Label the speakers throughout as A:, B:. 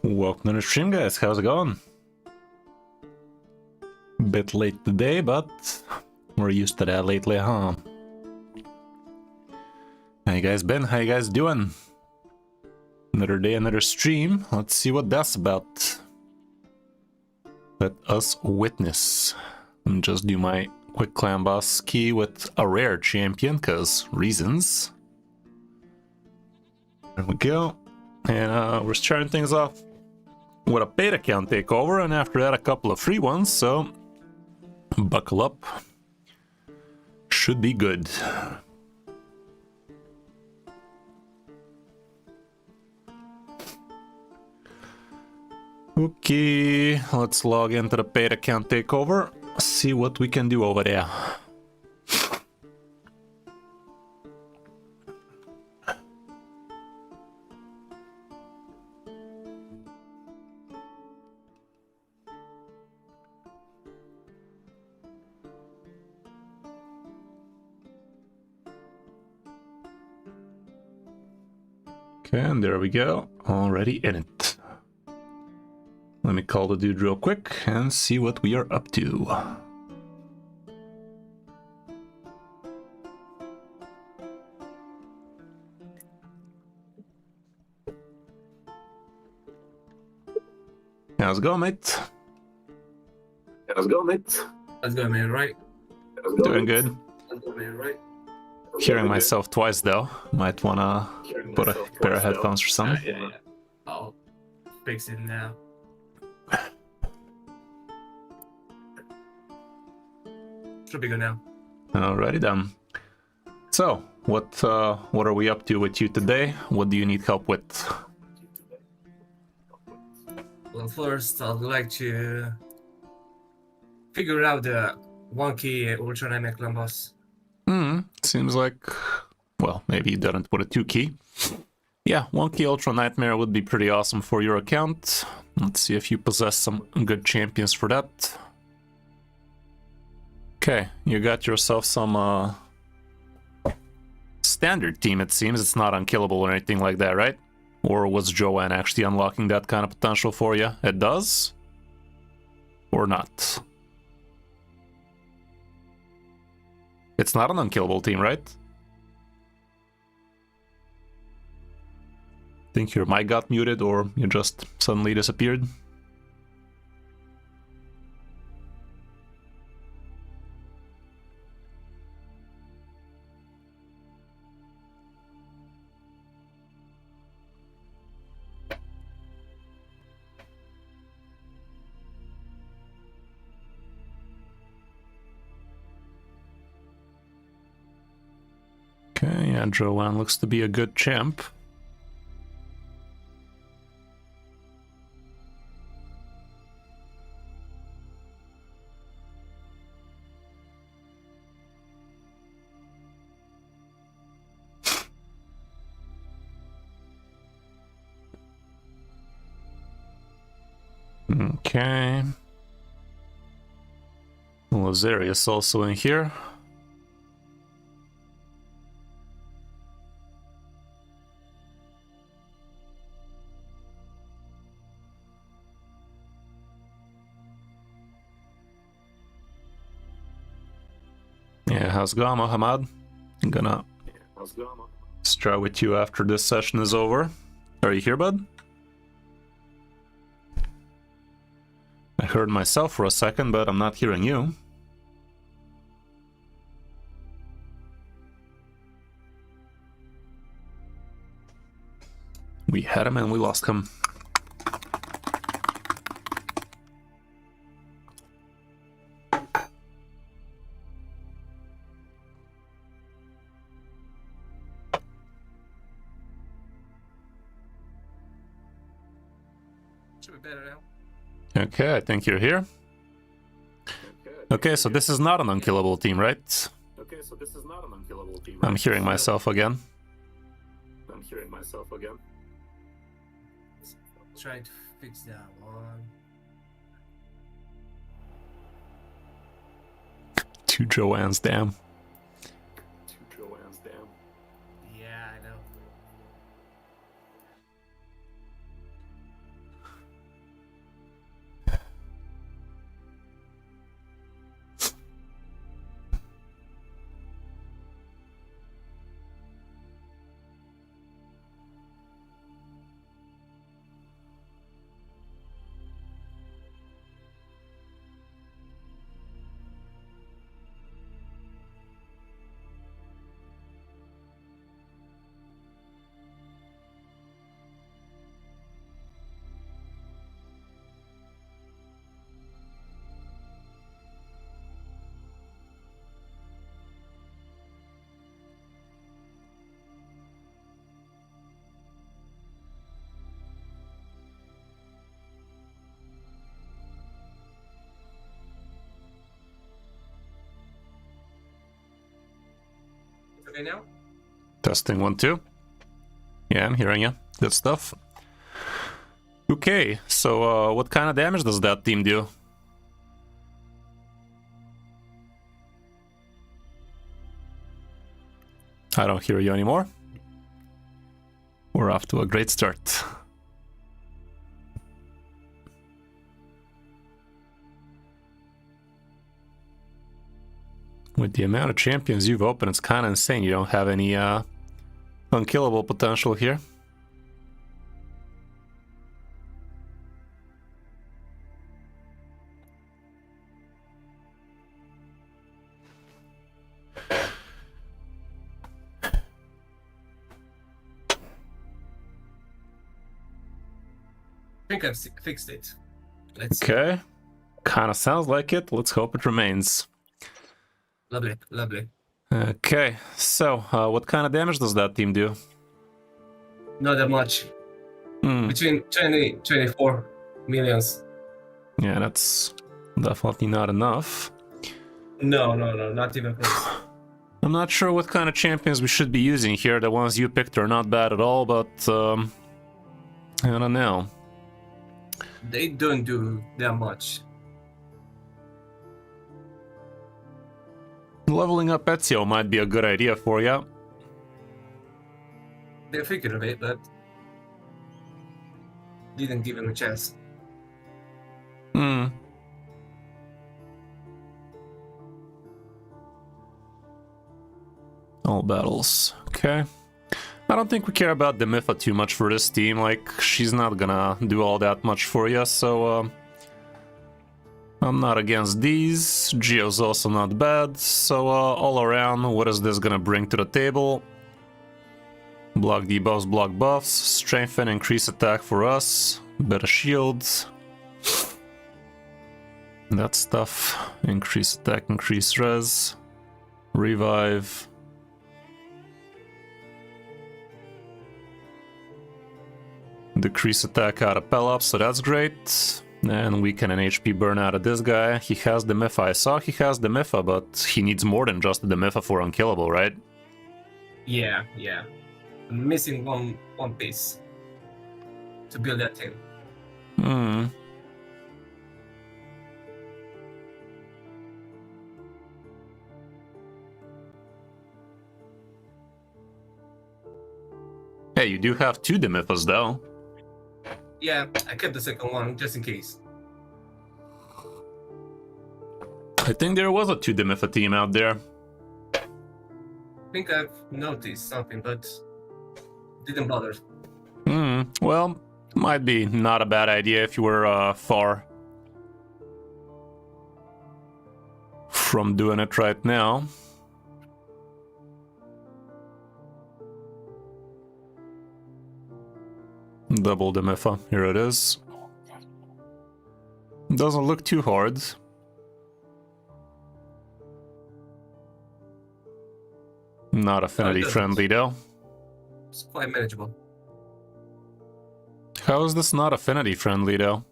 A: Welcome to the stream, guys. How's it going? Bit late today, but we're used to that lately, huh? How you guys been? How you guys doing? Another day, another stream. Let's see what that's about. Let us witness. And just do my quick clan boss key with a rare champion, cause reasons. There we go. And we're starting things off with a paid account takeover, and after that a couple of free ones, so buckle up. Should be good. Okay, let's log into the paid account takeover, see what we can do over there. Okay, and there we go, already in it. Let me call the dude real quick and see what we are up to. How's it going, mate?
B: How's it going, mate?
C: How's it going, man? Right?
A: Doing good.
C: How's it going, man? Right?
A: Hearing myself twice, though. Might wanna put a pair of headphones or something.
C: Yeah. I'll fix it now. Should be good now.
A: Alrighty then. So, what are we up to with you today? What do you need help with?
C: Well, first, I'd like to figure out the wonky Ultra Nightmare Clan boss.
A: Seems like, well, maybe you didn't put a 2 key. Yeah, 1 key Ultra Nightmare would be pretty awesome for your account. Let's see if you possess some good champions for that. Okay, you got yourself some standard team, it seems. It's not unkillable or anything like that, right? Or was Joanne actually unlocking that kind of potential for you? It does? Or not? It's not an unkillable team, right? Think your mic got muted or you just suddenly disappeared? Okay, yeah, Joanne looks to be a good champ. Okay. Lazarius also in here. Yeah, how's it going, Mohammad? I'm gonna start with you after this session is over. Are you here, bud? I heard myself for a second, but I'm not hearing you. We had him and we lost him.
C: Should be better now.
A: Okay, I think you're here. Okay, so this is not an unkillable team, right?
B: Okay, so this is not an unkillable team.
A: I'm hearing myself again.
C: Try to fix that one.
A: 2 Joanne's, damn.
C: Yeah, I know. Okay, now?
A: Testing 1, 2. Yeah, I'm hearing you. Good stuff. Okay, so what kind of damage does that team do? I don't hear you anymore. We're off to a great start. With the amount of champions you've opened, it's kind of insane. You don't have any unkillable potential here.
C: I think I've fixed it. Let's see.
A: Okay. Kind of sounds like it. Let's hope it remains.
C: Lovely, lovely.
A: Okay, so what kind of damage does that team do?
C: Not that much. Between 20 24 millions.
A: Yeah, that's definitely not enough.
C: No, not even close.
A: I'm not sure what kind of champions we should be using here. The ones you picked are not bad at all, but I don't know.
C: They don't do that much.
A: Leveling up Ezio might be a good idea for you.
C: They figured of it, but didn't give him a chance.
A: All battles. Okay. I don't think we care about the Mifa too much for this team. Like, she's not gonna do all that much for you, so I'm not against these. Geo's also not bad. So all around, what is this gonna bring to the table? Block debuffs, block buffs, strengthen, increase attack for us, better shields. That stuff. Increase attack, increase res, revive. Decrease attack out of Pelops, so that's great. And weaken an HP burn out of this guy. He has the Mifa. I saw he has the Mifa, but he needs more than just the Mifa for unkillable, right?
C: Yeah. I'm missing one piece to build that thing.
A: Hey, you do have 2 Demifas though.
C: Yeah, I kept the second one just in case.
A: I think there was a 2 Demifa team out there.
C: I think I've noticed something, but didn't bother.
A: Well, might be not a bad idea if you were far from doing it right now. Double Demifa, here it is. Doesn't look too hard. Not affinity friendly though.
C: It's quite manageable.
A: How is this not affinity friendly though?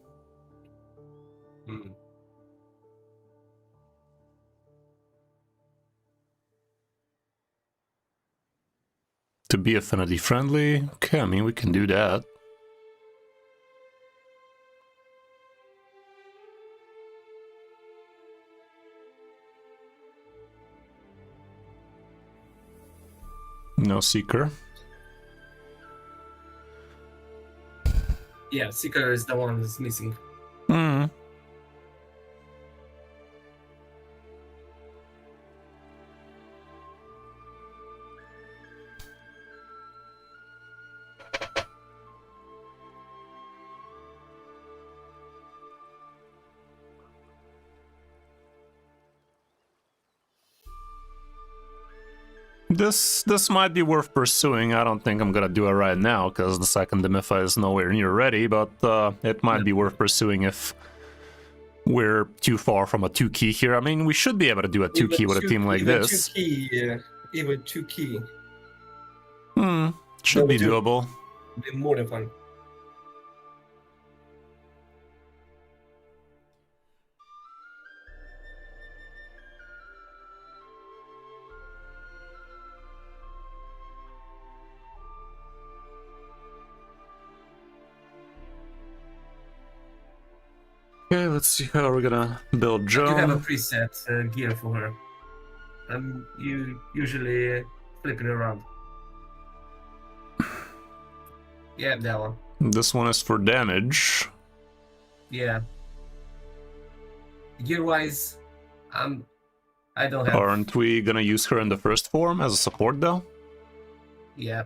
A: To be affinity friendly? Okay, I mean we can do that. No Seeker.
C: Yeah, Seeker is the one that's missing.
A: This might be worth pursuing. I don't think I'm gonna do it right now because the second Demifa is nowhere near ready, but it might be worth pursuing if we're too far from a 2-key here. I mean, we should be able to do a 2-key with a team like this.
C: 2-key, yeah. Even 2-key.
A: Should be doable.
C: Be more than fun.
A: Okay, let's see how we're gonna build
C: You have a
A: Joan.
C: preset gear for her. You usually flip it around. Yeah, that one.
A: This one is for damage.
C: Yeah. Gear-wise, I don't have.
A: Aren't we gonna use her in the first form as a support though?
C: Yeah.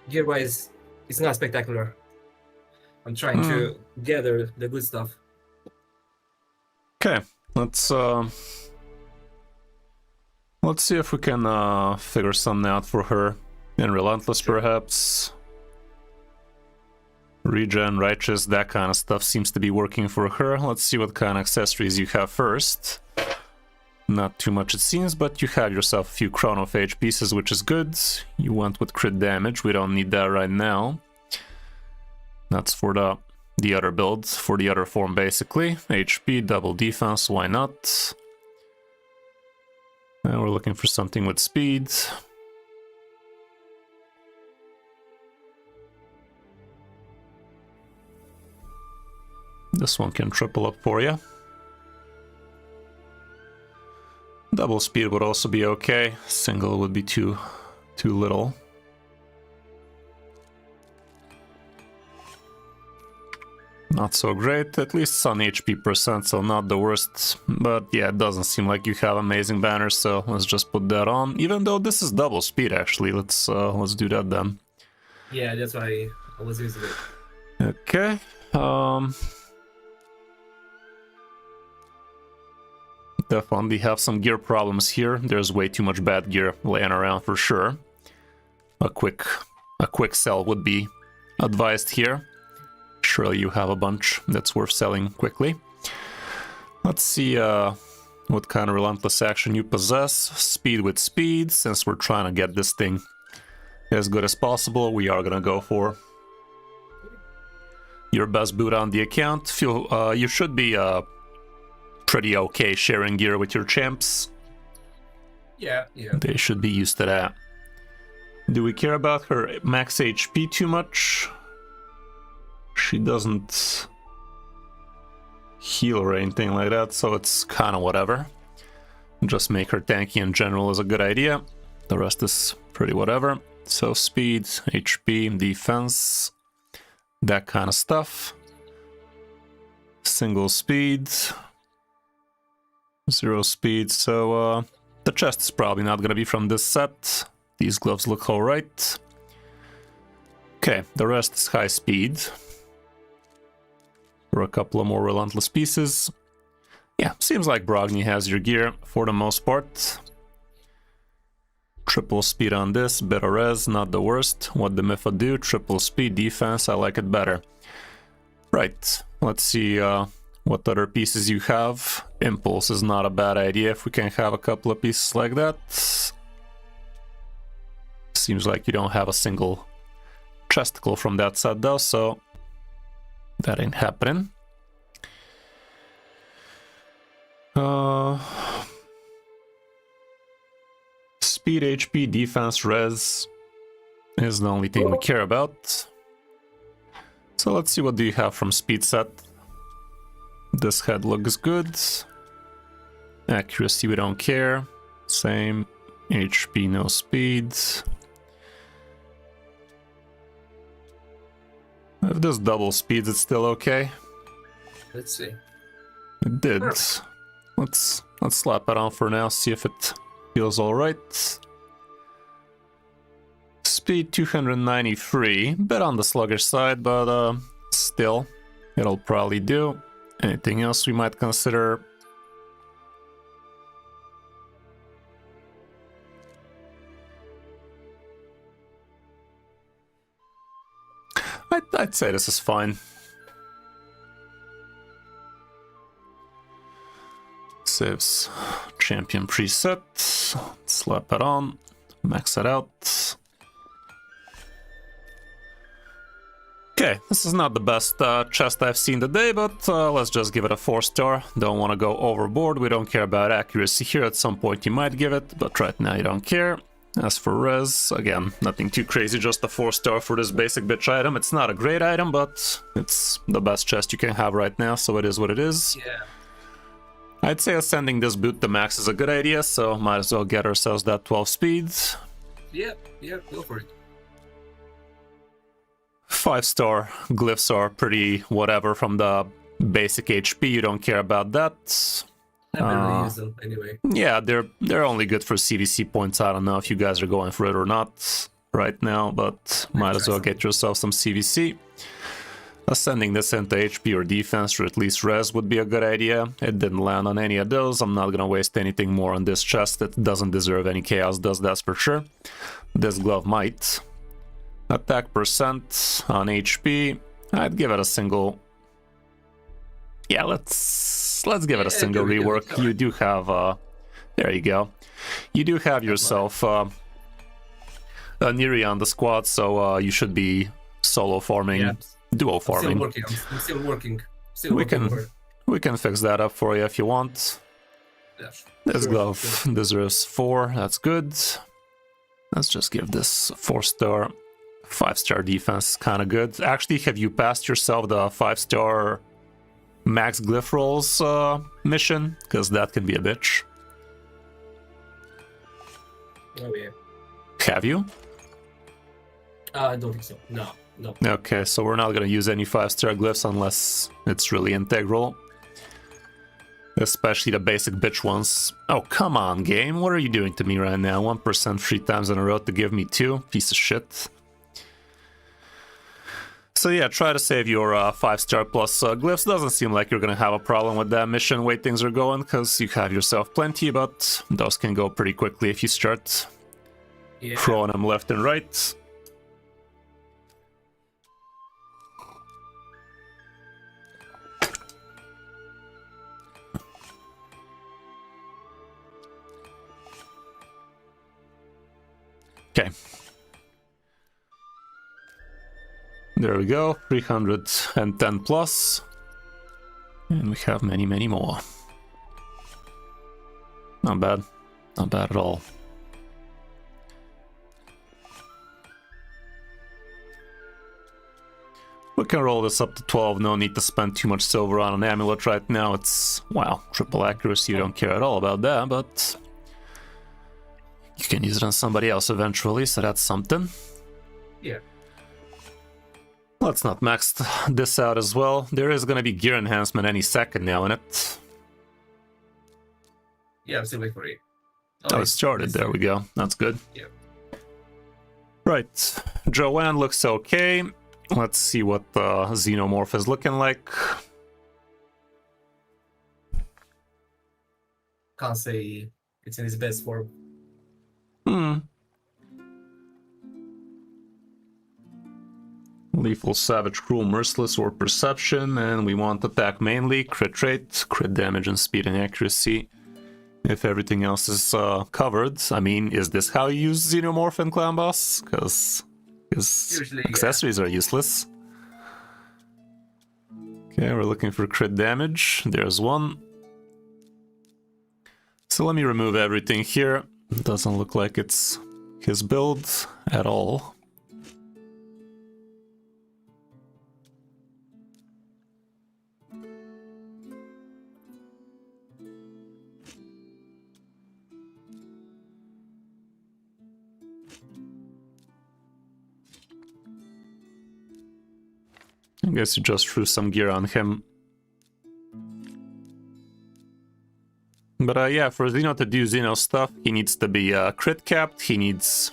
C: Gear-wise, it's not spectacular. I'm trying to gather the good stuff.
A: Okay, let's see if we can figure something out for her. In Relentless, perhaps. Regen, Righteous, that kind of stuff seems to be working for her. Let's see what kind of accessories you have first. Not too much it seems, but you have yourself a few Chronophage pieces, which is good. You went with crit damage, we don't need that right now. That's for the other build, for the other form basically. HP, double defense, why not? And we're looking for something with speed. This one can triple up for you. Double speed would also be okay. Single would be too little. Not so great, at least it's on HP percent, so not the worst. But yeah, it doesn't seem like you have amazing banners, so let's just put that on. Even though this is double speed, actually, let's do that then.
C: Yeah, that's why I was using it.
A: Okay. Definitely have some gear problems here. There's way too much bad gear laying around for sure. A quick sell would be advised here. Surely you have a bunch that's worth selling quickly. Let's see what kind of relentless action you possess. Speed with speed. Since we're trying to get this thing as good as possible, we are gonna go for your best boot on the account. You should be pretty okay sharing gear with your champs.
C: Yeah.
A: They should be used to that. Do we care about her max HP too much? She doesn't heal or anything like that, so it's kind of whatever. Just make her tanky in general is a good idea. The rest is pretty whatever. So speed, HP, defense, that kind of stuff. Single speed. Zero speed, so the chest is probably not gonna be from this set. These gloves look alright. Okay, the rest is high speed. For a couple of more relentless pieces. Yeah, seems like Brogni has your gear for the most part. Triple speed on this, better res, not the worst. What the Mifa do? Triple speed defense, I like it better. Right, let's see what other pieces you have. Impulse is not a bad idea if we can have a couple of pieces like that. Seems like you don't have a single chesticle from that set though, so that ain't happening. Speed, HP, defense, res is the only thing we care about. So let's see what do you have from speed set. This head looks good. Accuracy, we don't care. Same. HP, no speed. If this double speeds, it's still okay.
C: Let's see.
A: It did.
C: Perfect.
A: Let's slap it on for now, see if it feels alright. Speed 293. Bit on the sluggish side, but still, it'll probably do. Anything else we might consider? I'd say this is fine. Saves champion preset. Slap it on. Max it out. Okay. Okay, this is not the best chest I've seen today, but let's just give it a 4-star. Don't want to go overboard. We don't care about accuracy here. At some point you might give it, but right now you don't care. As for res, again, nothing too crazy, just a 4-star for this basic bitch item. It's not a great item, but it's the best chest you can have right now, so it is what it is.
C: Yeah.
A: I'd say ascending this boot to max is a good idea, so might as well get ourselves that 12 speed.
C: Yep, go for it.
A: 5-star glyphs are pretty whatever from the basic HP, you don't care about that.
C: I barely use them anyway.
A: Yeah, they're only good for CVC points. I don't know if you guys are going for it or not right now, but might as well get yourself some CVC. Ascending this into HP or defense, or at least res, would be a good idea. It didn't land on any of those. I'm not gonna waste anything more on this chest. It doesn't deserve any chaos, does that's for sure. This glove might. Attack percent on HP. I'd give it a single. Yeah, let's give it a single rework. You do have there you go. You do have yourself a Neri on the squad, so you should be solo farming, duo farming.
C: I'm still working.
A: We can fix that up for you if you want.
C: Yeah,
A: This glove deserves 4. That's good. Let's just give this 4-star. 5-star defense, kind of good. Actually, have you passed yourself the 5-star max glyph rolls mission? Because that can be a bitch.
C: Oh yeah.
A: Have you?
C: I don't think so. No.
A: Okay, so we're not going to use any 5-star glyphs unless it's really integral. Especially the basic bitch ones. Oh, come on, game. What are you doing to me right now? 1% 3 times in a row to give me 2? Piece of shit. So yeah, try to save your 5-star plus glyphs. Doesn't seem like you're gonna have a problem with that mission, way things are going, because you have yourself plenty, but those can go pretty quickly if you start throwing them left and right. Okay. There we go, 310 plus. And we have many, many more. Not bad. Not bad at all. We can roll this up to 12. No need to spend too much silver on an amulet right now. It's, wow, triple accuracy. You don't care at all about that, but you can use it on somebody else eventually, so that's something.
C: Yeah.
A: Let's not max this out as well. There is going to be gear enhancement any second now in it.
C: Yeah, I'm still waiting for it.
A: Oh, it started. There we go. That's good.
C: Yeah.
A: Right. Joanne looks okay. Let's see what the xenomorph is looking like.
C: Can't say it's in its best form.
A: Lethal, savage, cruel, merciless, or perception, and we want attack mainly, crit rate, crit damage, and speed and accuracy. If everything else is covered, I mean, is this how you use xenomorph in Clan Boss? Because accessories are useless. Okay, we're looking for crit damage. There's one. So let me remove everything here. Doesn't look like it's his build at all. I guess you just threw some gear on him. But yeah, for Xeno to do Xeno stuff, he needs to be crit capped, he needs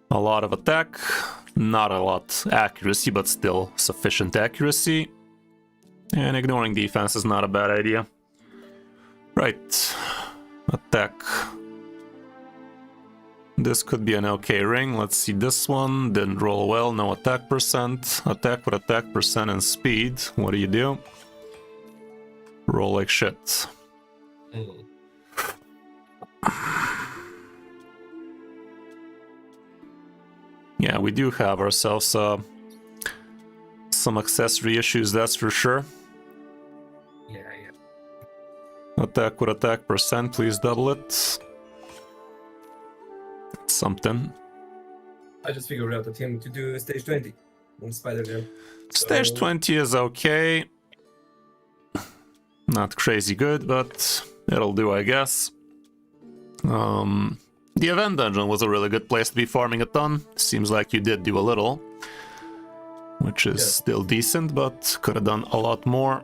A: a lot of attack, not a lot accuracy, but still sufficient accuracy. And ignoring defense is not a bad idea. Right, attack. This could be an okay ring. Let's see this one. Didn't roll well. No attack percent. Attack with attack percent and speed. What do you do? Roll like shit. Yeah, we do have ourselves a some accessory issues, that's for sure.
C: Yeah.
A: Attack with attack percent, please double it. Something.
C: I just figured out that him to do stage 20 on Spider Girl.
A: Stage
C: So-
A: 20 is okay. Not crazy good, but it'll do, I guess. The event dungeon was a really good place to be farming a ton. Seems like you did do a little, which is still decent, but could have done a lot more.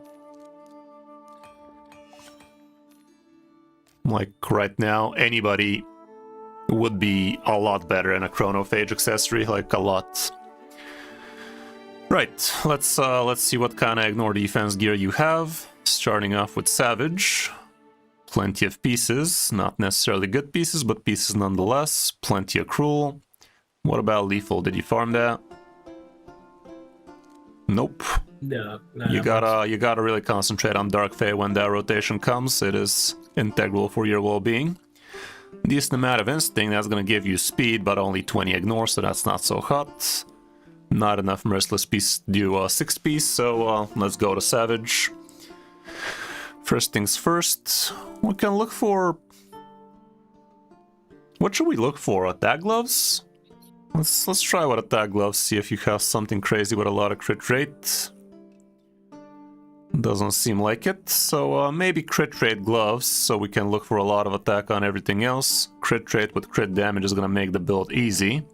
A: Like right now, anybody would be a lot better in a chronophage accessory, like a lot. Right, let's see what kind of ignore defense gear you have. Starting off with Savage. Plenty of pieces, not necessarily good pieces, but pieces nonetheless. Plenty of Cruel. What about Lethal? Did you farm that? Nope.
C: No,
A: You gotta really concentrate on Dark Fae when that rotation comes. It is integral for your well-being. Decent amount of Instinct, that's gonna give you speed, but only 20 ignore, so that's not so hot. Not enough Merciless Piece to do a 6-piece, so let's go to Savage. First things first, we can look for... What should we look for? Attack gloves? Let's try with attack gloves, see if you have something crazy with a lot of crit rate. Doesn't seem like it, so maybe crit rate gloves, so we can look for a lot of attack on everything else. Crit rate with crit damage is gonna make the build easy.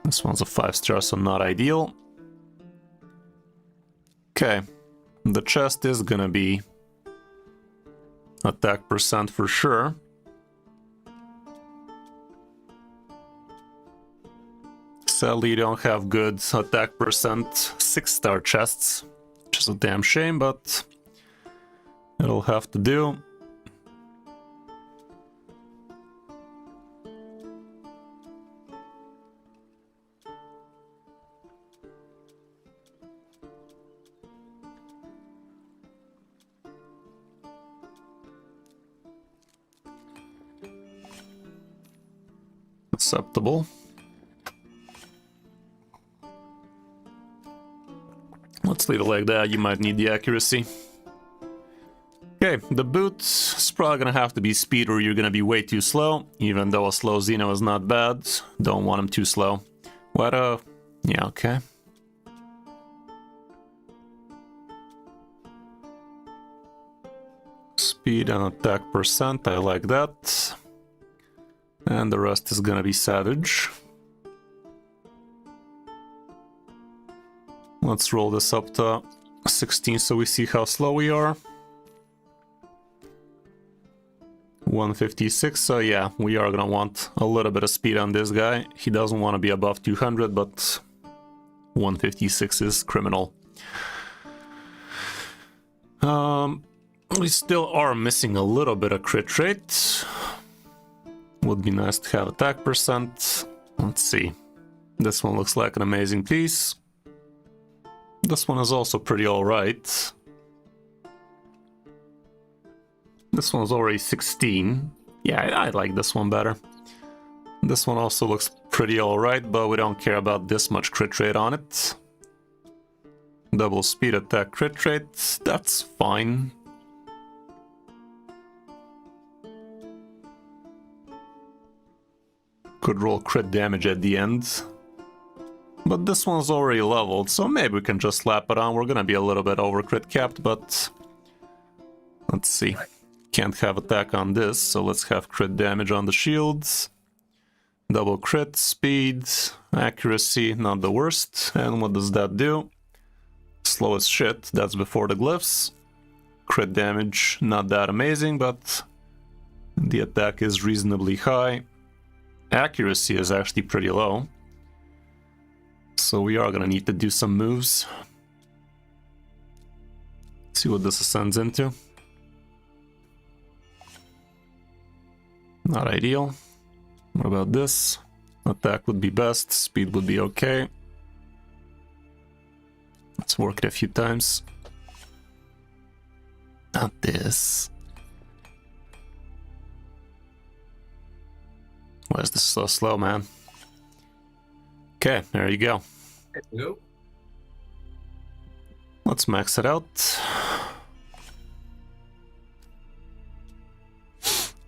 A: This one's a 5-star, so not ideal. Okay, the chest is gonna be attack percent for sure. Sadly, you don't have good attack percent 6-star chests, which is a damn shame, but it'll have to do. Acceptable. Let's leave it like that, you might need the accuracy. Okay, the boot is probably gonna have to be speed or you're gonna be way too slow, even though a slow Xeno is not bad. Don't want him too slow. What yeah, okay. Speed and attack percent, I like that. And the rest is gonna be Savage. Let's roll this up to 16 so we see how slow we are. 156, so yeah, we are gonna want a little bit of speed on this guy. He doesn't want to be above 200, but 156 is criminal. We still are missing a little bit of crit rate. Would be nice to have attack percent. Let's see. This one looks like an amazing piece. This one is also pretty alright. This one's already 16. Yeah, I like this one better. This one also looks pretty alright, but we don't care about this much crit rate on it. Double speed attack crit rate, that's fine. Could roll crit damage at the end. But this one's already leveled, so maybe we can just slap it on. We're gonna be a little bit over crit capped, but... Let's see. Can't have attack on this, so let's have crit damage on the shields. Double crit, speed, accuracy, not the worst. And what does that do? Slow as shit, that's before the glyphs. Crit damage, not that amazing, but the attack is reasonably high. Accuracy is actually pretty low. So we are gonna need to do some moves. See what this ascends into. Not ideal. What about this? Attack would be best, speed would be okay. Let's work it a few times. Not this. Why is this so slow, man? Okay, there you go.
C: There we go.
A: Let's max it out.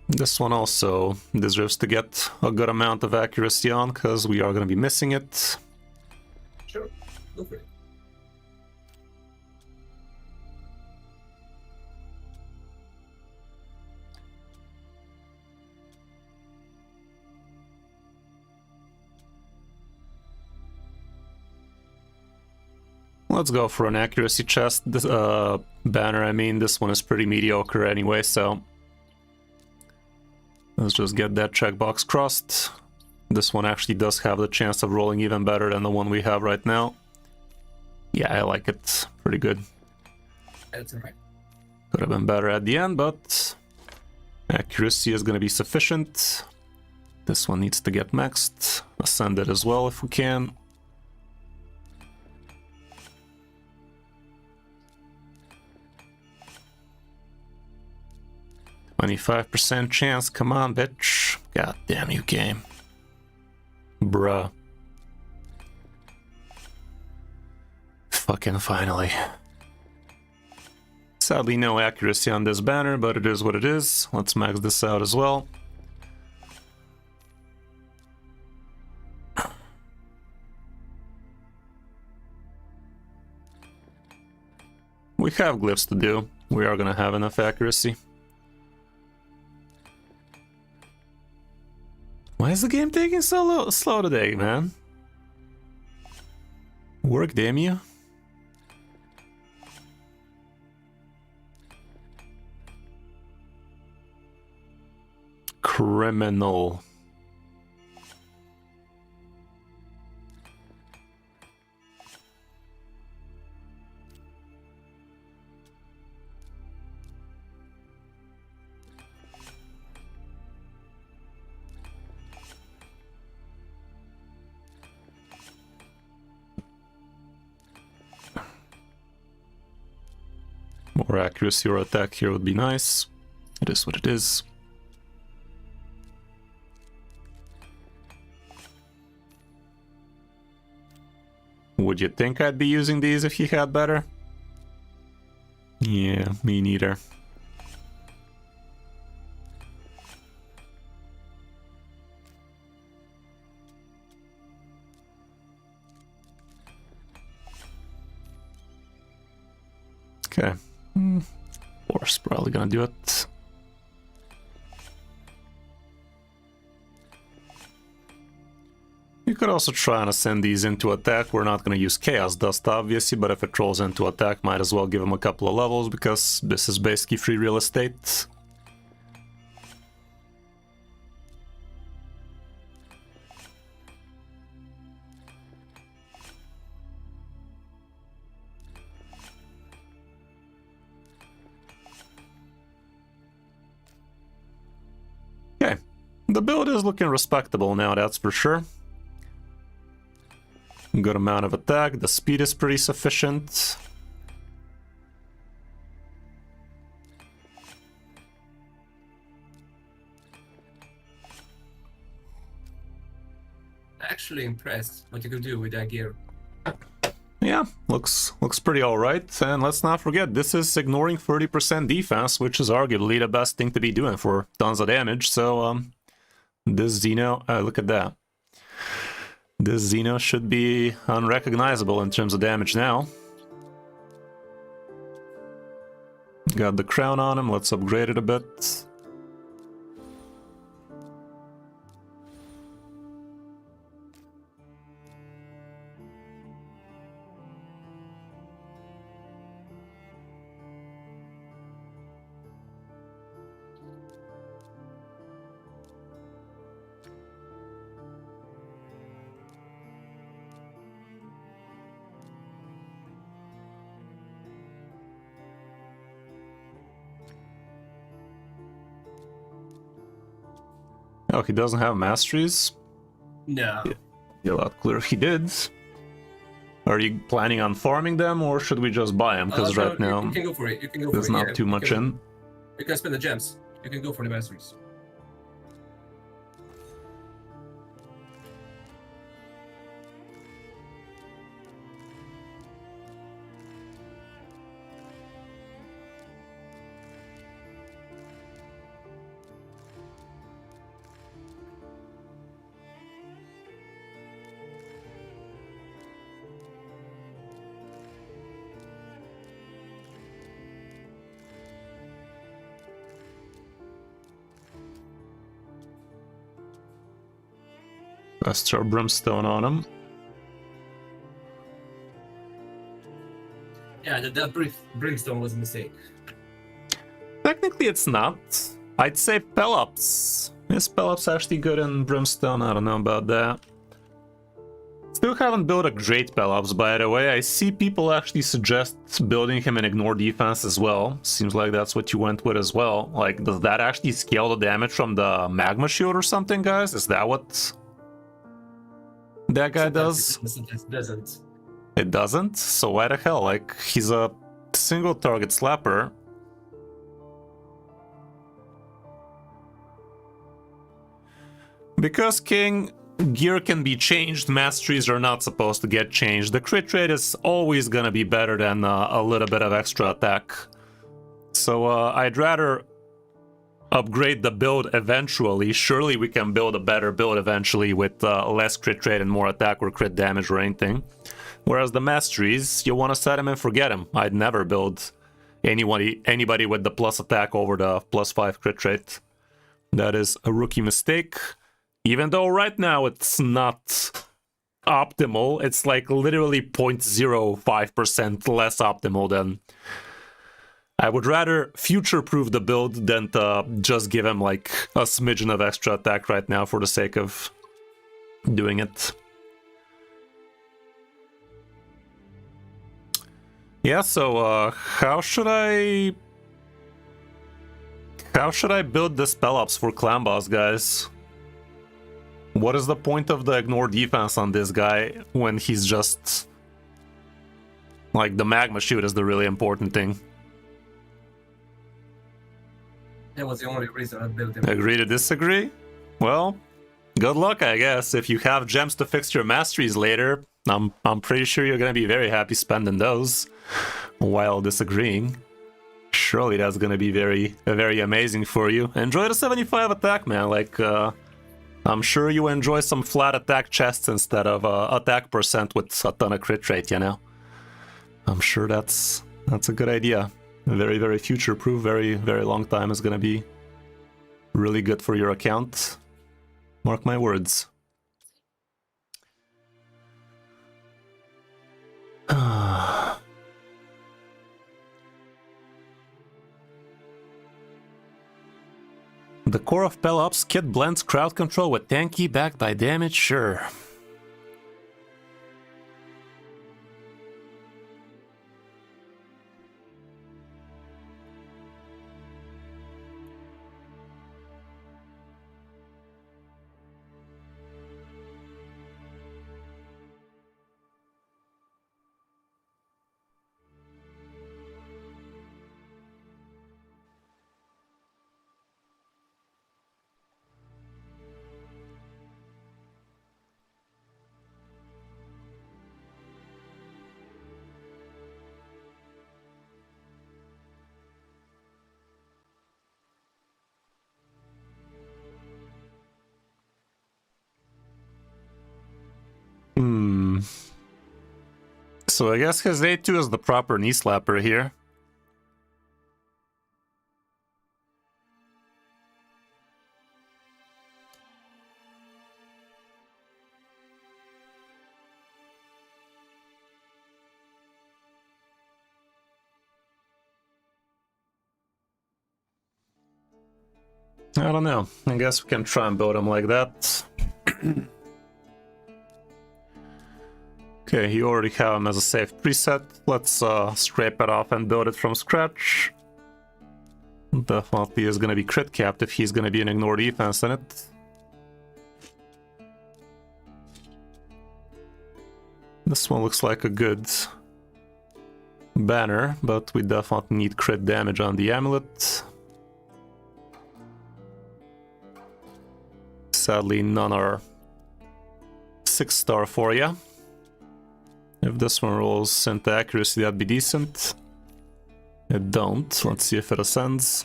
A: This one also deserves to get a good amount of accuracy on, because we are going to be missing it.
C: Sure, go for it.
A: Let's go for an accuracy chest. This banner, I mean, this one is pretty mediocre anyway, so let's just get that checkbox crossed. This one actually does have the chance of rolling even better than the one we have right now. Yeah, I like it. Pretty good.
C: That's alright.
A: Could have been better at the end, but accuracy is going to be sufficient. This one needs to get maxed. Ascend it as well if we can. 25% chance, come on, bitch. God damn you, game. Bruh. Fucking finally. Sadly, no accuracy on this banner, but it is what it is. Let's max this out as well. We have glyphs to do. We are gonna have enough accuracy. Why is the game taking so slow today, man? Work, damn you. Criminal. More accuracy or attack here would be nice. It is what it is. Would you think I'd be using these if you had better? Yeah, me neither. Okay. Force probably gonna do it. You could also try and ascend these into attack. We're not gonna use Chaos Dust, obviously, but if it rolls into attack, might as well give him a couple of levels, because this is basically free real estate. Okay, the build is looking respectable now, that's for sure. Good amount of attack, the speed is pretty sufficient.
C: Actually impressed what you could do with that gear.
A: Yeah, looks pretty alright. And let's not forget, this is ignoring 30% defense, which is arguably the best thing to be doing for tons of damage. So, this Xeno, look at that. This Xeno should be unrecognizable in terms of damage now. Got the crown on him, let's upgrade it a bit. Oh, he doesn't have masteries?
C: No.
A: Yeah, a lot clearer he did. Are you planning on farming them, or should we just buy them? Because right now,
C: you can go for it. You can go for it.
A: there's not too much in.
C: You can spend the gems. You can go for the masteries.
A: Let's throw Brimstone on him.
C: Yeah, that Brimstone was a mistake.
A: Technically, it's not. I'd say Pelops. Is Pelops actually good in Brimstone? I don't know about that. Still haven't built a great Pelops, by the way. I see people actually suggest building him in Ignore Defense as well. Seems like that's what you went with as well. Like, does that actually scale the damage from the Magma Shield or something, guys? Is that what that guy does?
C: Sometimes it doesn't.
A: It doesn't? So why the hell? Like, he's a single target slapper. Because King, gear can be changed, masteries are not supposed to get changed. The crit rate is always gonna be better than a little bit of extra attack. So I'd rather upgrade the build eventually. Surely we can build a better build eventually with less crit rate and more attack or crit damage or anything. Whereas the masteries, you want to set him and forget him. I'd never build anybody with the plus attack over the plus 5 crit rate. That is a rookie mistake. Even though right now it's not optimal, it's like literally 0.05% less optimal than... I would rather future-proof the build than to just give him like a smidgen of extra attack right now for the sake of doing it. Yeah, so how should I build this Pelops for Clan Boss, guys? What is the point of the Ignore Defense on this guy when he's just... like, the Magma Shoot is the really important thing.
C: That was the only reason I built him.
A: Agree to disagree? Well, good luck, I guess. If you have gems to fix your masteries later, I'm pretty sure you're gonna be very happy spending those while disagreeing. Surely that's gonna be very amazing for you. Enjoy the 75 attack, man. Like, I'm sure you enjoy some flat attack chests instead of attack percent with a ton of crit rate, you know? I'm sure that's a good idea. Very future-proof, very long time is gonna be really good for your account. Mark my words. The core of Pelops kit blends crowd control with tanky backed by damage, sure. So I guess his A2 is the proper knee slapper here. I don't know. I guess we can try and build him like that. Okay, you already have him as a safe preset. Let's scrape it off and build it from scratch. Definitely is going to be crit capped if he's going to be an Ignore Defense in it. This one looks like a good banner, but we definitely need crit damage on the amulet. Sadly, none are 6-star for you. If this one rolls into accuracy, that'd be decent. It don't. Let's see if it ascends.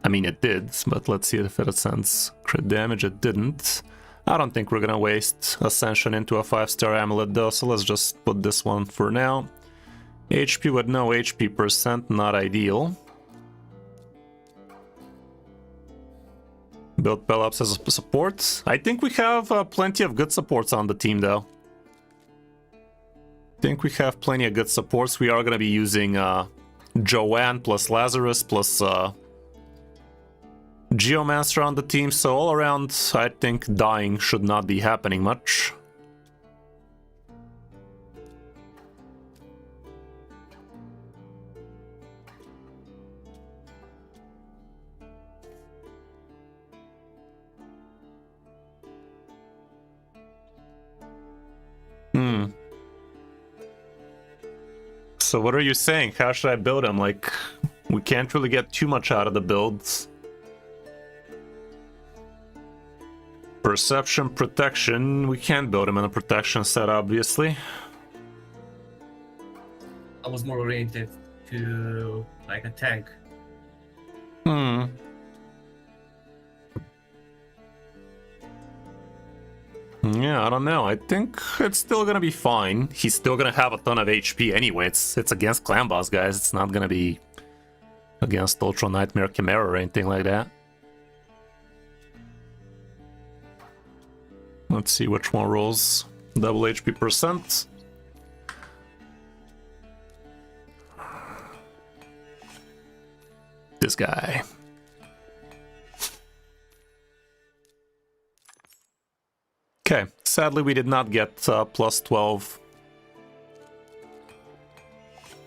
A: I mean, it did, but let's see if it ascends. Crit damage, it didn't. I don't think we're gonna waste Ascension into a 5-star amulet though, so let's just put this one for now. HP with no HP percent, not ideal. Build Pelops as a support. I think we have plenty of good supports on the team, though. I think we have plenty of good supports. We are going to be using Joanne plus Lazarus plus Geomancer on the team, so all around, I think dying should not be happening much. So what are you saying? How should I build him? Like, we can't really get too much out of the builds. Perception, protection. We can't build him in a protection set, obviously.
C: I was more oriented to like a tank.
A: Yeah, I don't know. I think it's still gonna be fine. He's still gonna have a ton of HP anyway. It's against Clan Boss, guys. It's not gonna be against Ultra Nightmare Chimera or anything like that. Let's see which one rolls double HP percent. This guy. Okay, sadly we did not get plus 12,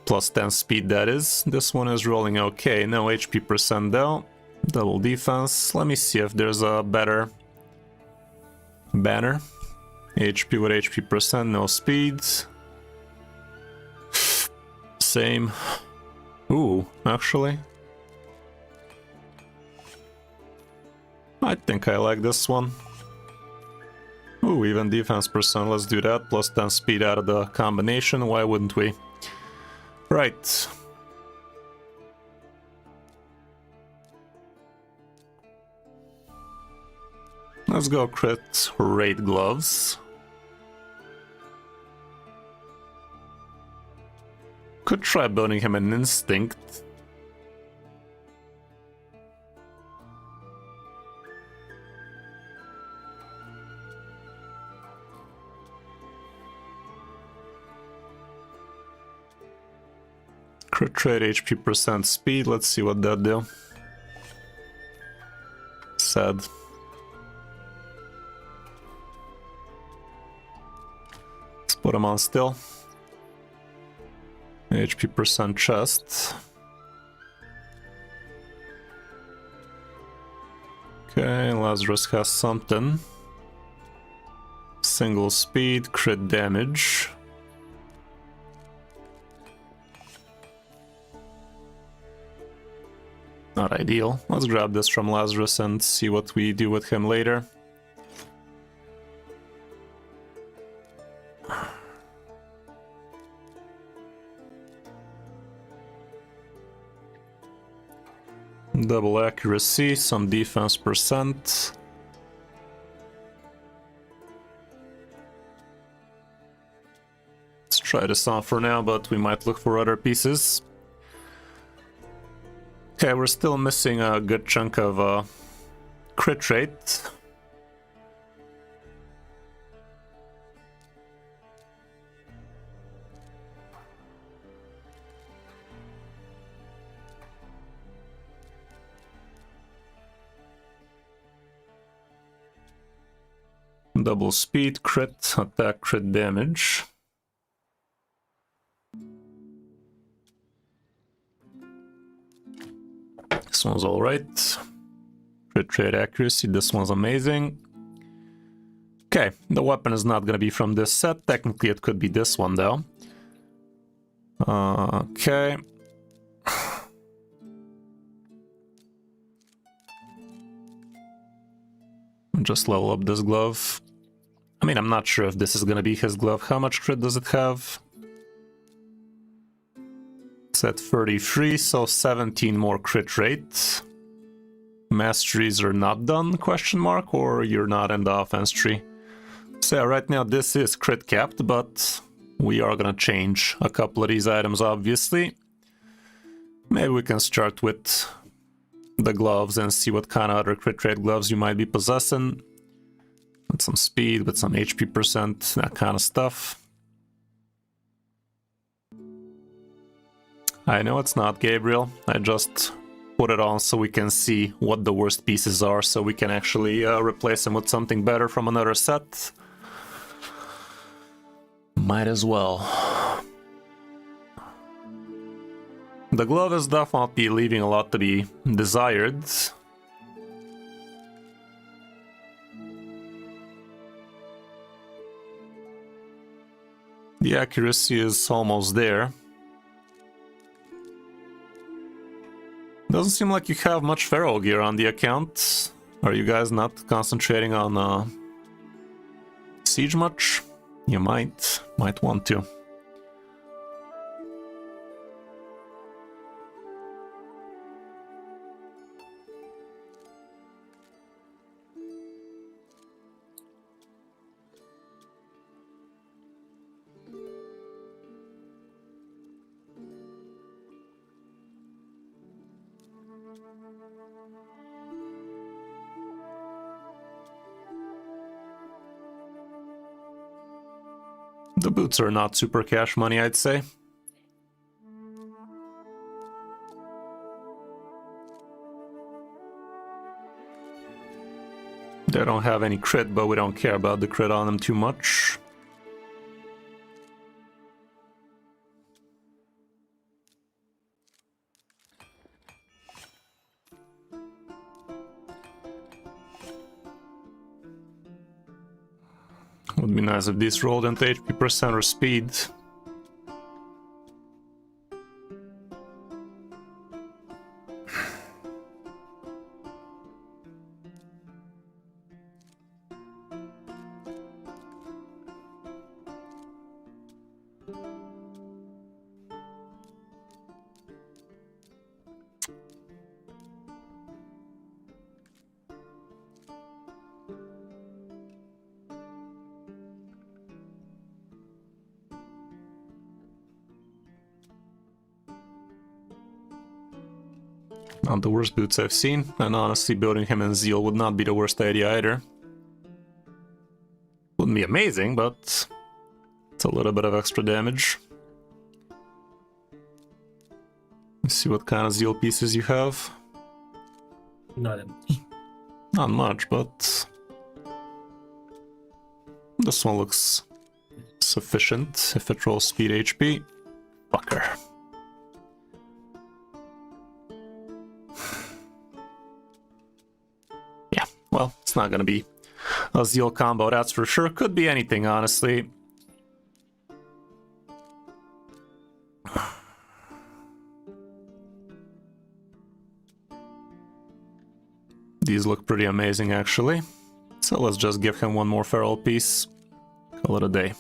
A: plus 10 speed, that is. This one is rolling okay, no HP percent though. Double defense. Let me see if there's a better banner. HP with HP percent, no speed. Same. Ooh, actually. I think I like this one. Ooh, even defense percent, let's do that. Plus 10 speed out of the combination, why wouldn't we? Right. Let's go crit raid gloves. Could try building him an instinct. Crit trade HP percent speed, let's see what that do. Sad. Let's put him on still. HP percent chest. Okay, Lazarus has something. Single speed, crit damage. Not ideal. Let's grab this from Lazarus and see what we do with him later. Double accuracy, some defense percent. Let's try this on for now, but we might look for other pieces. Okay, we're still missing a good chunk of crit rate. Double speed, crit, attack, crit damage. This one's alright. Crit rate accuracy, this one's amazing. Okay, the weapon is not gonna be from this set. Technically it could be this one though. Okay. Just level up this glove. I mean, I'm not sure if this is gonna be his glove. How much crit does it have? It's at 33, so 17 more crit rate. Masteries are not done, question mark, or you're not in the offense tree? So yeah, right now this is crit capped, but we are gonna change a couple of these items, obviously. Maybe we can start with the gloves and see what kind of other crit rate gloves you might be possessing. With some speed, with some HP percent, that kind of stuff. I know it's not Gabriel, I just put it on so we can see what the worst pieces are, so we can actually replace them with something better from another set. Might as well. The glove is definitely leaving a lot to be desired. The accuracy is almost there. Doesn't seem like you have much feral gear on the account. Are you guys not concentrating on siege much? You might want to. The boots are not super cash money, I'd say. They don't have any crit, but we don't care about the crit on them too much. Would be nice if these rolled into HP percent or speed. Not the worst boots I've seen, and honestly building him in Zeal would not be the worst idea either. Wouldn't be amazing, but it's a little bit of extra damage. Let's see what kind of Zeal pieces you have.
C: Not that much.
A: Not much, but this one looks sufficient if it rolls speed HP. Fucker. Well, it's not gonna be a Zeal combo, that's for sure. Could be anything, honestly. These look pretty amazing, actually. So let's just give him one more feral piece. Call it a day.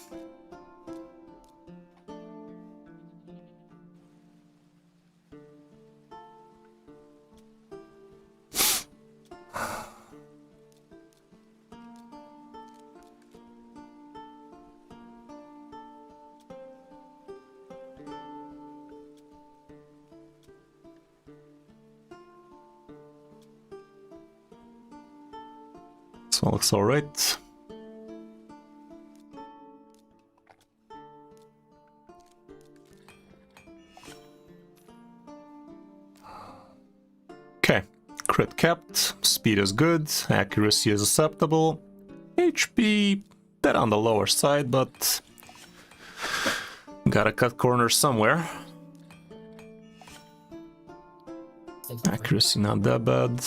A: This one looks alright. Okay, crit capped, speed is good, accuracy is acceptable, HP bit on the lower side, but gotta cut corners somewhere. Accuracy not that bad.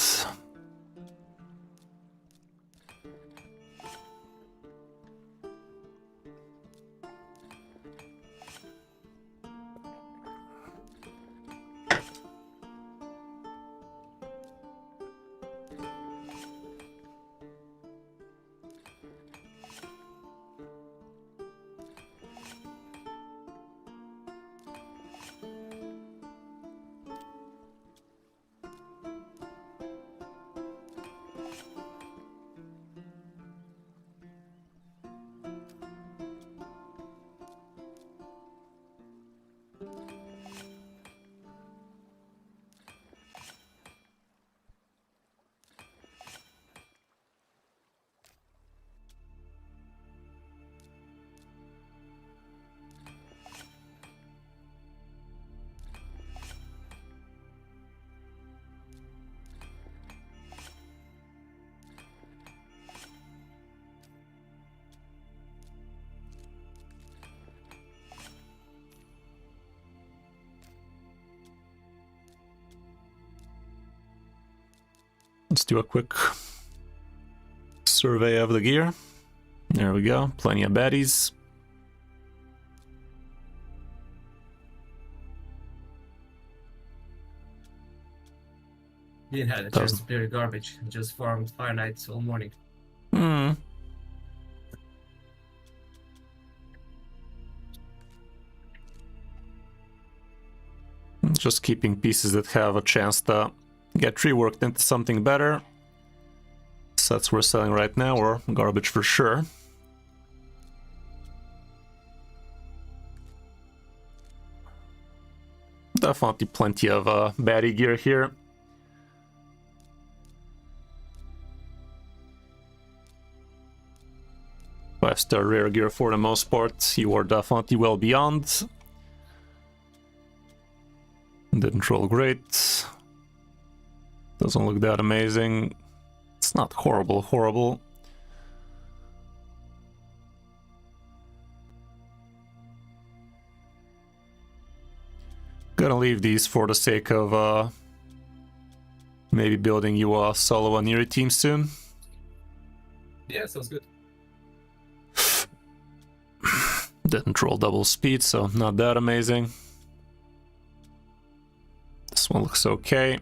A: Let's do a quick survey of the gear. There we go, plenty of baddies.
C: Didn't have a chance to clear garbage. Just farmed Fire Knights all morning.
A: Just keeping pieces that have a chance to get reworked into something better. Sets we're selling right now, or garbage for sure. Definitely plenty of baddie gear here. Five-star rare gear for the most part. You are definitely well beyond. Didn't roll great. Doesn't look that amazing. It's not horrible. Gonna leave these for the sake of maybe building you a solo Aniri team soon.
C: Yeah, sounds good.
A: Didn't roll double speed, so not that amazing. This one looks okay.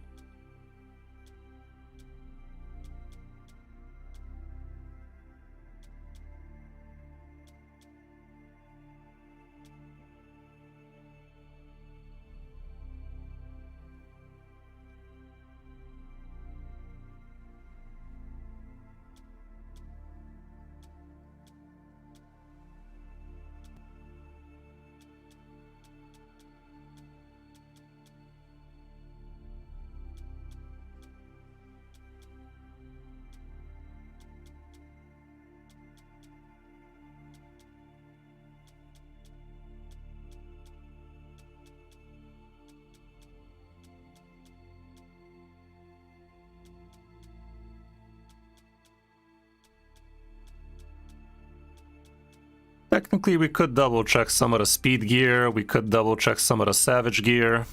A: Technically, we could double check some of the speed gear, we could double check some of the savage gear.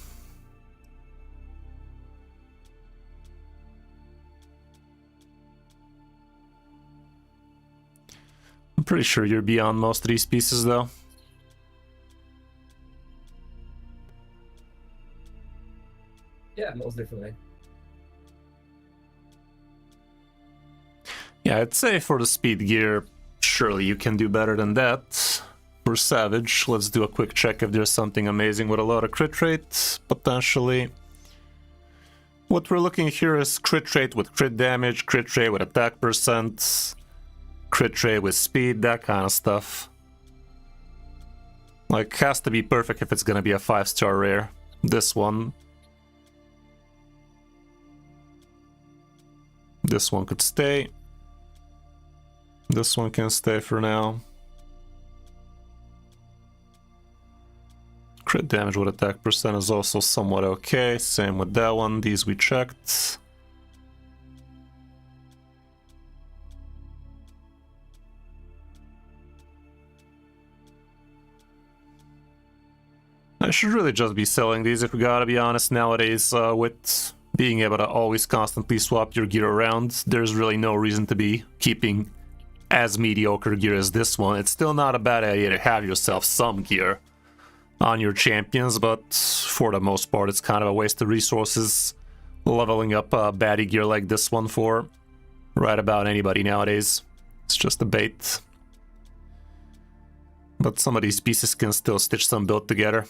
A: I'm pretty sure you're beyond most of these pieces though.
C: Yeah, most definitely.
A: Yeah, I'd say for the speed gear, surely you can do better than that. For Savage, let's do a quick check if there's something amazing with a lot of crit rate, potentially. What we're looking here is crit rate with crit damage, crit rate with attack percent, crit rate with speed, that kind of stuff. Like, has to be perfect if it's gonna be a 5-star rare. This one. This one could stay. This one can stay for now. Crit damage with attack percent is also somewhat okay. Same with that one. These we checked. I should really just be selling these if we gotta be honest nowadays. With being able to always constantly swap your gear around, there's really no reason to be keeping as mediocre gear as this one. It's still not a bad idea to have yourself some gear on your champions, but for the most part it's kind of a waste of resources leveling up baddie gear like this one for right about anybody nowadays. It's just a bait. But some of these pieces can still stitch some build together.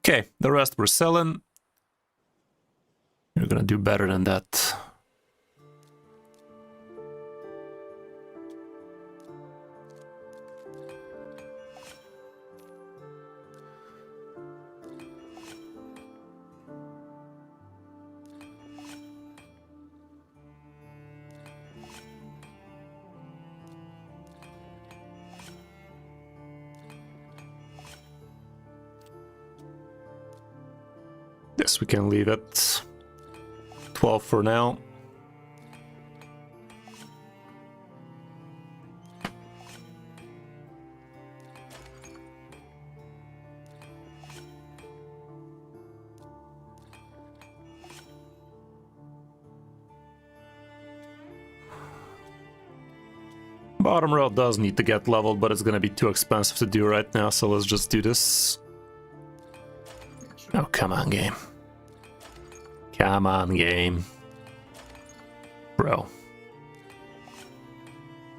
A: Okay, the rest we're selling. You're gonna do better than that. Yes, we can leave it 12 for now. Bottom row does need to get leveled, but it's gonna be too expensive to do right now, so let's just do this. Oh, come on, game. Come on, game. Bro.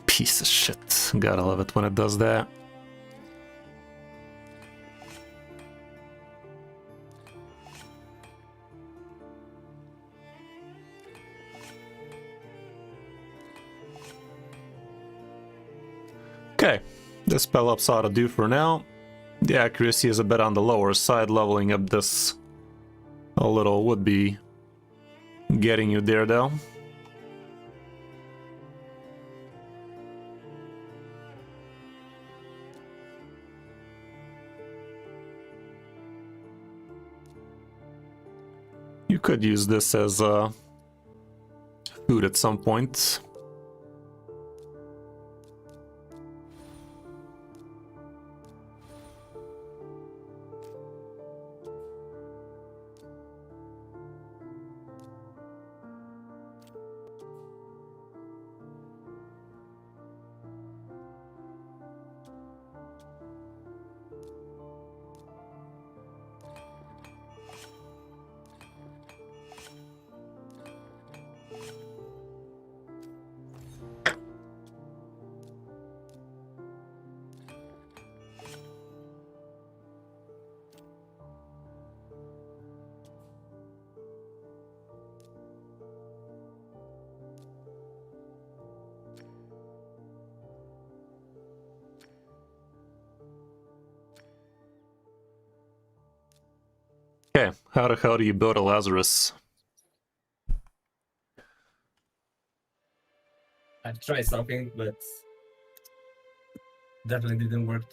A: Piece of shit. Gotta love it when it does that. Okay, this spell up's ought to do for now. The accuracy is a bit on the lower side. Leveling up this a little would be getting you there though. You could use this as food at some point. Okay, how the hell do you build a Lazarus?
C: I tried something, but definitely didn't work.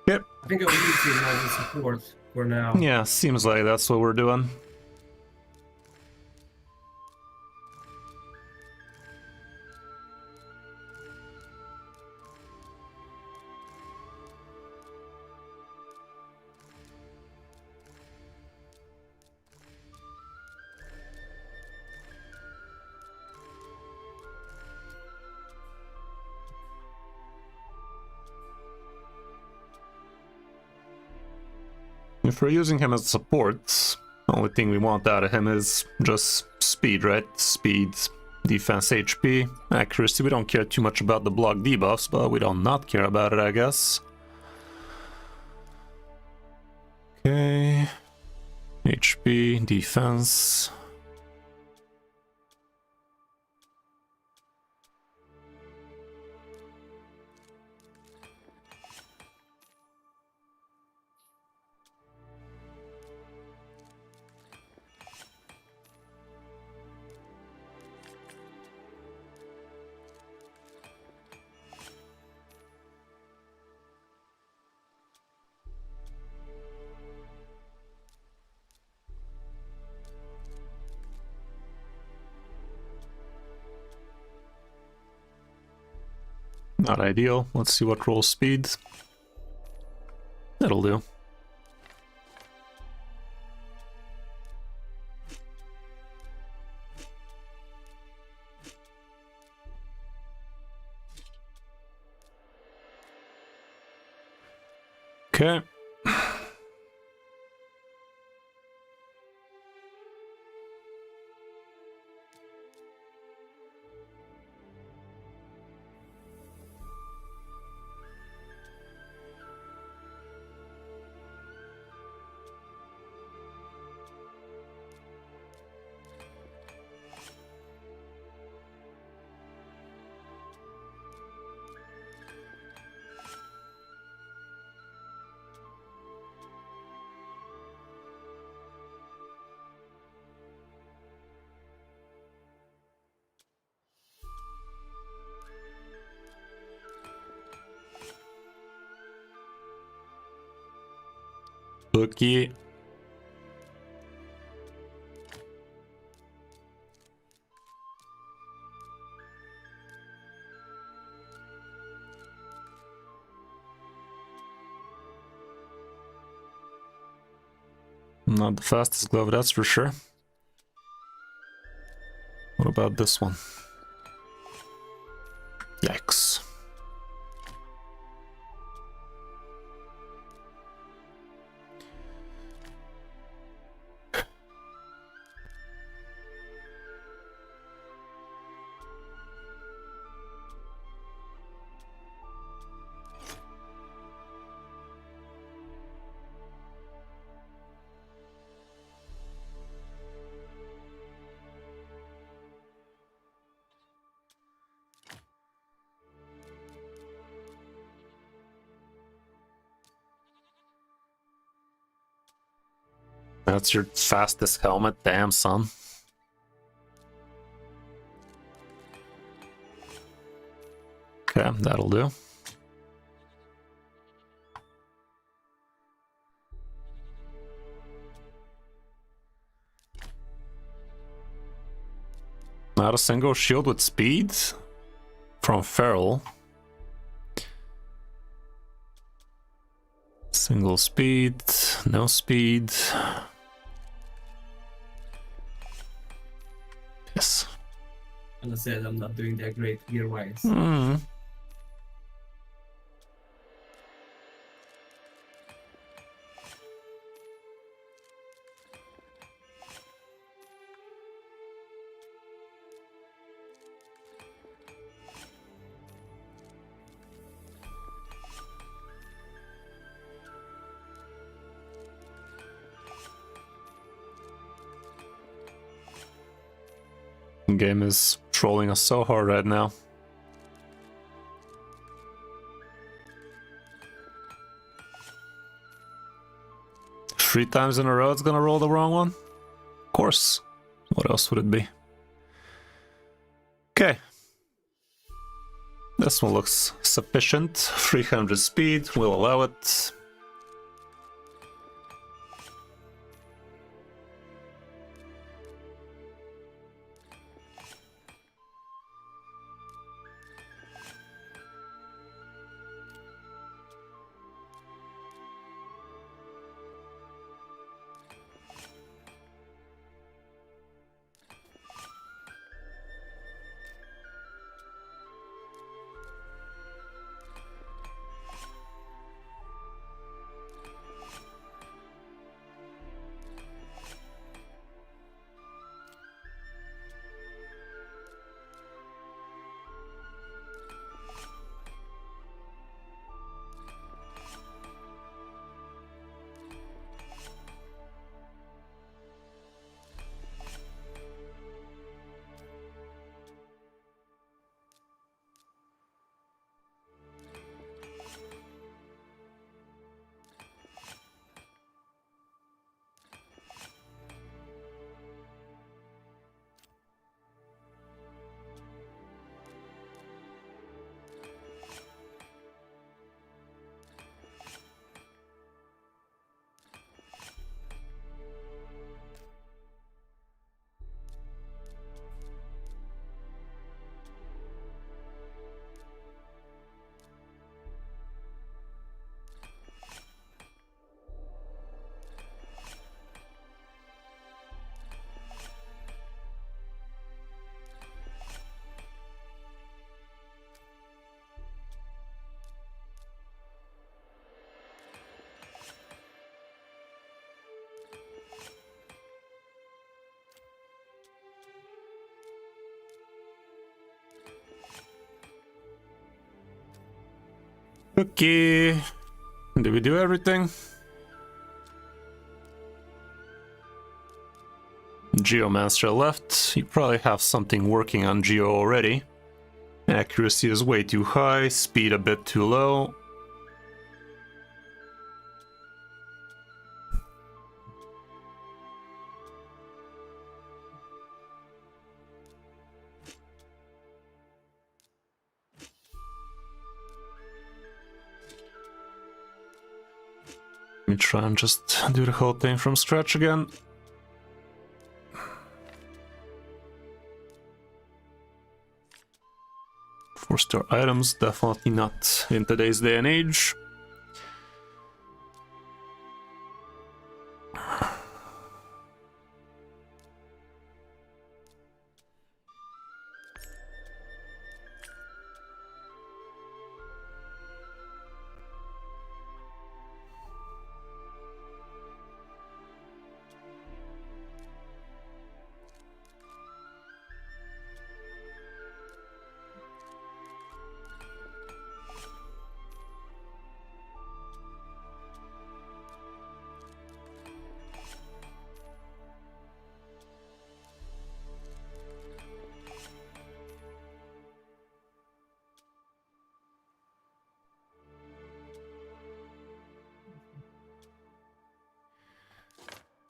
A: Yep.
C: I think I'll use it as a support for now.
A: Yeah, seems like that's what we're doing. If we're using him as support, the only thing we want out of him is just speed, right? Speed, defense, HP, accuracy. We don't care too much about the block debuffs, but we don't not care about it, I guess. Okay. HP, defense. Not ideal. Let's see what roll speed. That'll do. Okay. Bookie. Not the fastest glove, that's for sure. What about this one? Yikes. That's your fastest helmet, damn son. Okay, that'll do. Not a single shield with speed from Feral. Single speed, no speed. Yes.
C: As I said, I'm not doing that great gear-wise.
A: Game is trolling us so hard right now. Three times in a row it's gonna roll the wrong one? Of course. What else would it be? Okay. This one looks sufficient. 300 speed, we'll allow it. Okay. Did we do everything? Geomancer left. You probably have something working on Geo already. Accuracy is way too high, speed a bit too low. Let me try and just do the whole thing from scratch again. Four-star items, definitely not in today's day and age.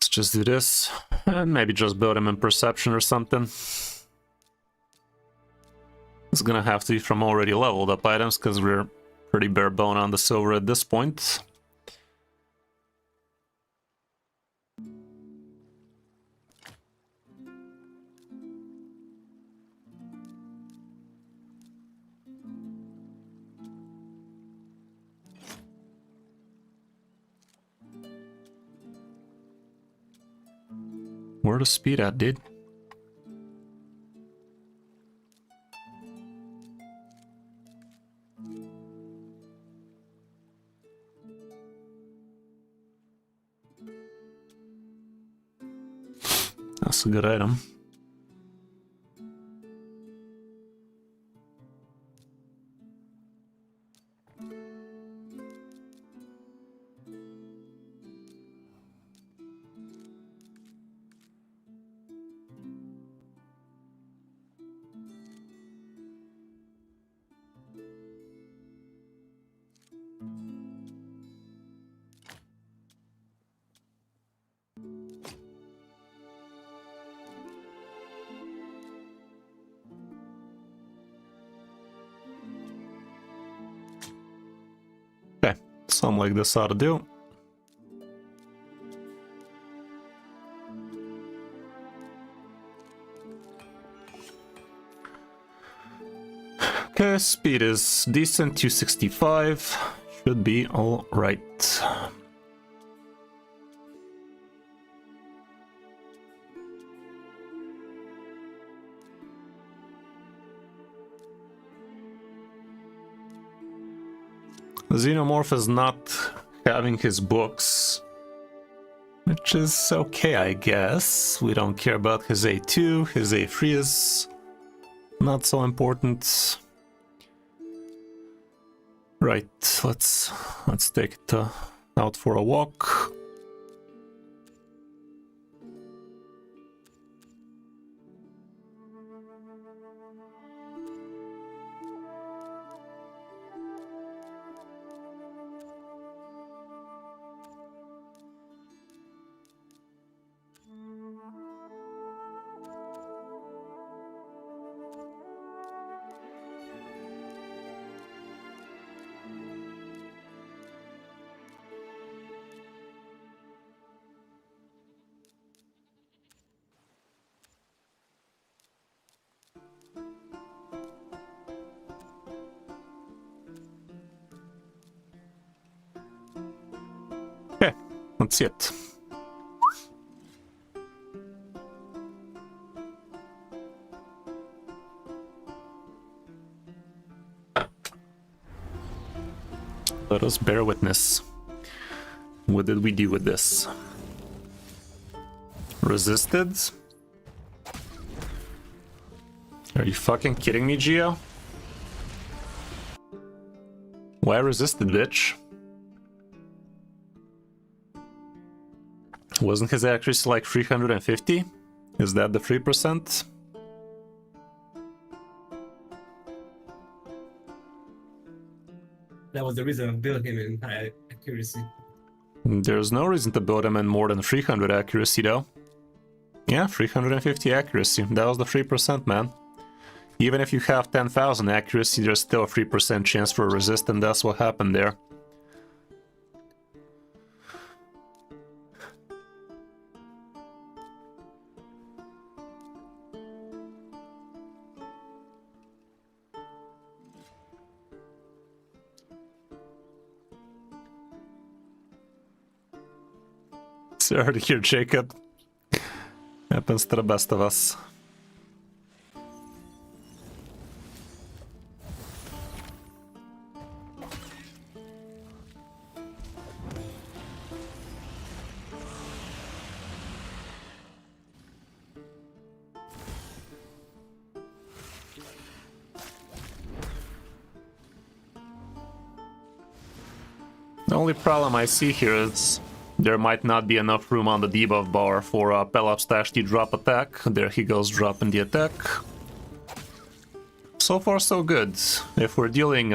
A: Just do this, and maybe just build him in perception or something. It's gonna have to be from already leveled up items, because we're pretty bare bone on the silver at this point. Where the speed at, dude? That's a good item. Something like this ought to do. Okay, speed is decent, 265. Should be alright. Xenomorph is not having his books, which is okay, I guess. We don't care about his A2, his A3 is not so important. Right, let's take it out for a walk. Okay, let's see it. Let us bear witness. What did we do with this? Resisted? Are you fucking kidding me, Geo? Why resisted, bitch? Wasn't his accuracy like 350? Is that the 3%?
C: That was the reason I built him in high accuracy.
A: There's no reason to build him in more than 300 accuracy, though. Yeah, 350 accuracy. That was the 3%, man. Even if you have 10,000 accuracy, there's still a 3% chance for a resist, and that's what happened there. Sorry to hear, Jacob. Happens to the best of us. The only problem I see here is there might not be enough room on the debuff bar for Pelops to actually drop attack. There he goes, dropping the attack. So far so good. If we're dealing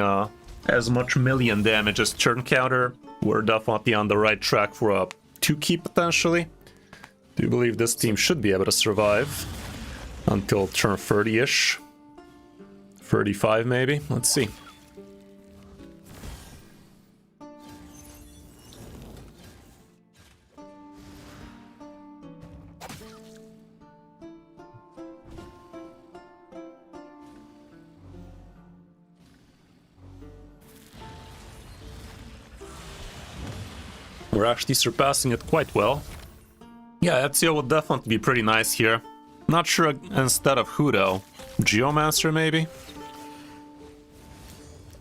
A: as much million damage as turn counter, we're definitely on the right track for a 2-key potentially. Do you believe this team should be able to survive until turn 30-ish? 35 maybe? Let's see. We're actually surpassing it quite well. Yeah, Ezio would definitely be pretty nice here. Not sure instead of who though. Geomancer maybe?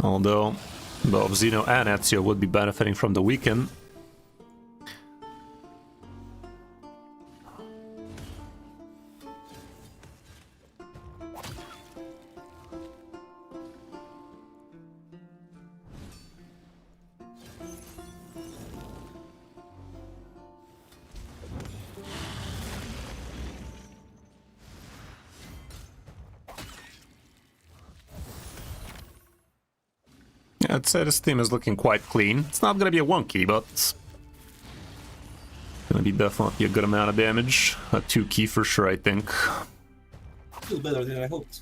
A: Although both Xeno and Ezio would be benefiting from the weaken. I'd say this team is looking quite clean. It's not gonna be a 1-key, but it's gonna be definitely a good amount of damage. A 2-key for sure, I think.
C: Still better than I hoped.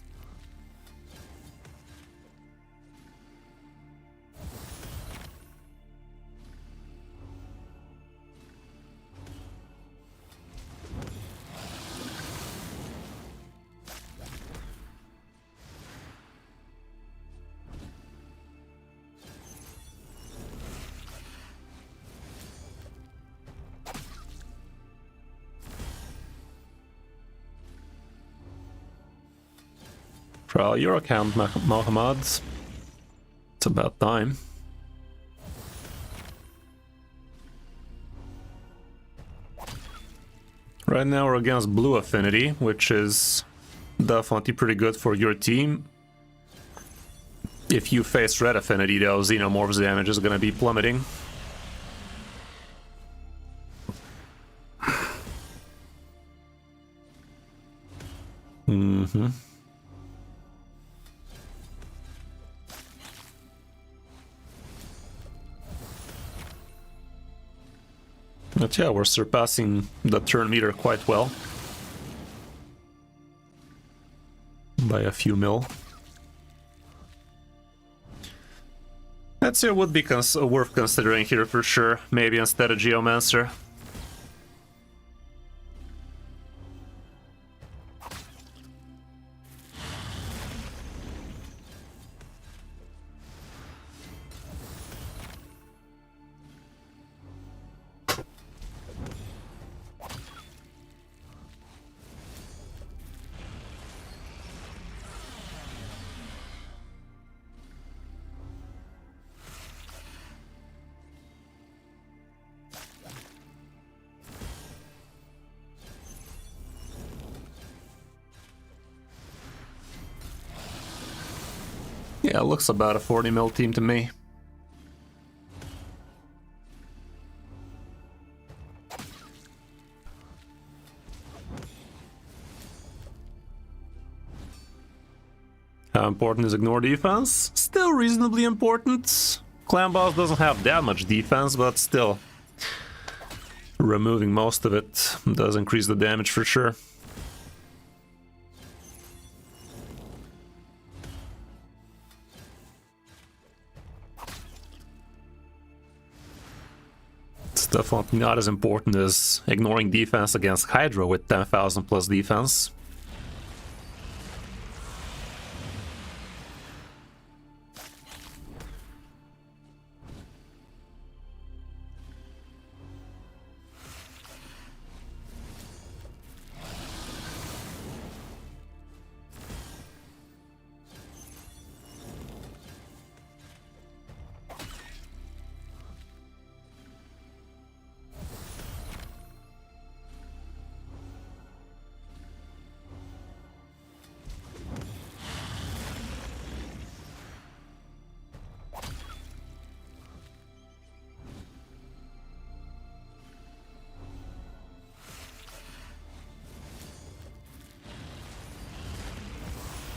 A: Trial your account, Mohammad. It's about time. Right now we're against Blue Affinity, which is definitely pretty good for your team. If you face Red Affinity though, Xenomorph's damage is gonna be plummeting. But yeah, we're surpassing the turn meter quite well. By a few mil. Ezio would be worth considering here for sure, maybe instead of Geomancer. Yeah, it looks about a 40 mil team to me. How important is ignore defense? Still reasonably important. Clan Boss doesn't have that much defense, but still. Removing most of it does increase the damage for sure. It's definitely not as important as ignoring defense against Hydra with 10,000 plus defense.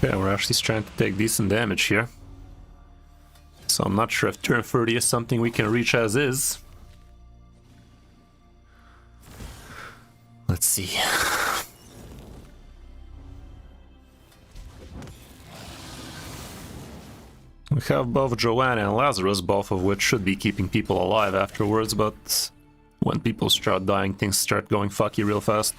A: Yeah, we're actually trying to take decent damage here. So I'm not sure if turn 30 is something we can reach as is. Let's see. We have both Joanna and Lazarus, both of which should be keeping people alive afterwards, but when people start dying, things start going fucky real fast.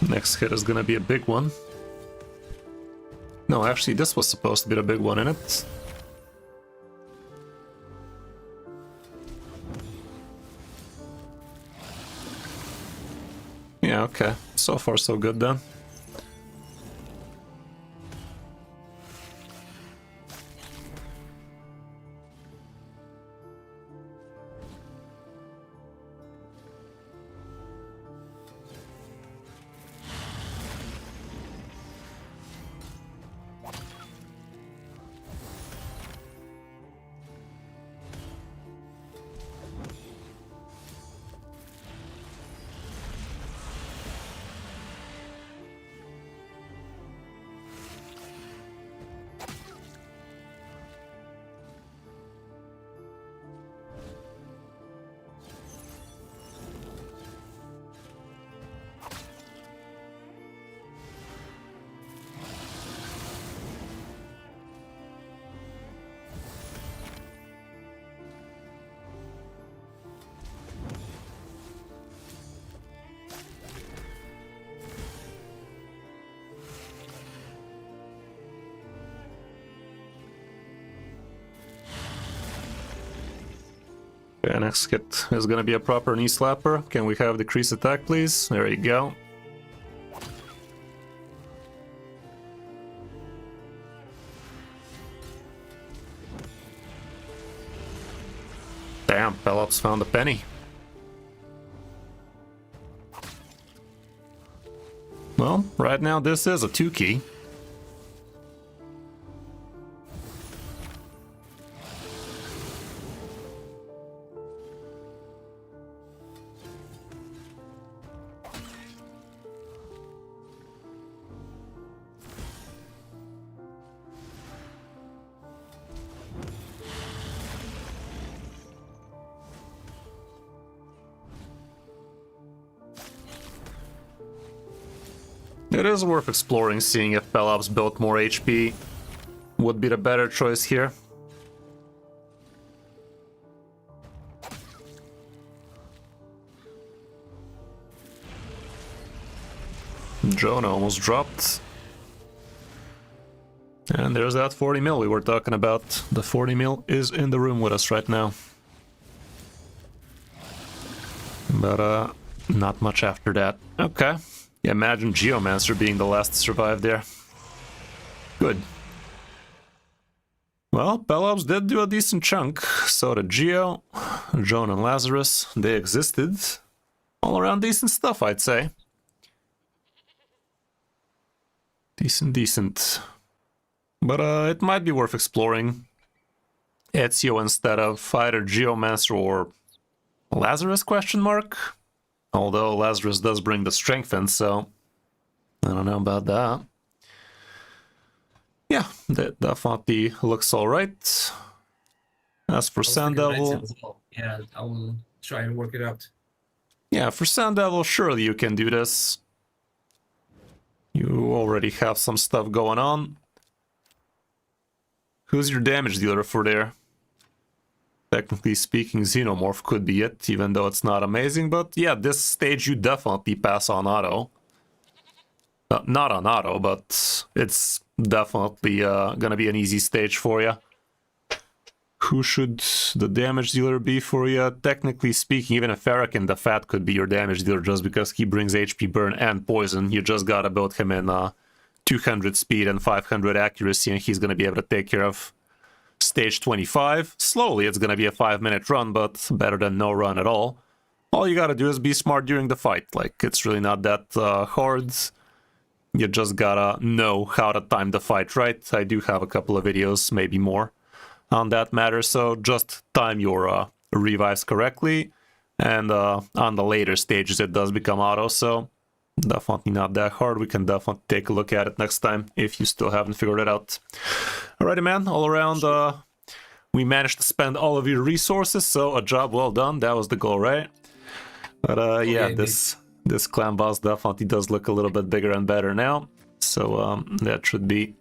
A: Next hit is gonna be a big one. No, actually, this was supposed to be the big one, in it. Yeah, okay. So far, so good then. Okay, next hit is gonna be a proper knee slapper. Can we have decreased attack, please? There you go. Damn, Pelops found a penny. Well, right now this is a 2-key. It is worth exploring, seeing if Pelops built more HP would be the better choice here. Jonah almost dropped. And there's that 40 mil we were talking about. The 40 mil is in the room with us right now. But not much after that. Okay. Yeah, imagine Geomancer being the last to survive there. Good. Well, Pelops did do a decent chunk. So did Geo, Joan and Lazarus. They existed. All around decent stuff, I'd say. Decent. But it might be worth exploring Ezio instead of either Geomancer or Lazarus, question mark? Although Lazarus does bring the strength in, so I don't know about that. Yeah, that definitely looks alright. As for Sand Devil...
C: Yeah, I will try and work it out.
A: Yeah, for Sand Devil, surely you can do this. You already have some stuff going on. Who's your damage dealer for there? Technically speaking, Xenomorph could be it, even though it's not amazing, but yeah, this stage you definitely pass on auto. Not on auto, but it's definitely gonna be an easy stage for you. Who should the damage dealer be for you? Technically speaking, even a Fharakin the Fat could be your damage dealer just because he brings HP burn and poison. You just gotta build him in 200 speed and 500 accuracy, and he's gonna be able to take care of stage 25. Slowly, it's gonna be a 5-minute run, but better than no run at all. All you gotta do is be smart during the fight. Like, it's really not that hard. You just gotta know how to time the fight right. I do have a couple of videos, maybe more, on that matter, so just time your revives correctly, and on the later stages it does become auto, so definitely not that hard. We can definitely take a look at it next time if you still haven't figured it out. Alrighty, man, all around we managed to spend all of your resources, so a job well done. That was the goal, right? But yeah, this clan boss definitely does look a little bit bigger and better now, so that should be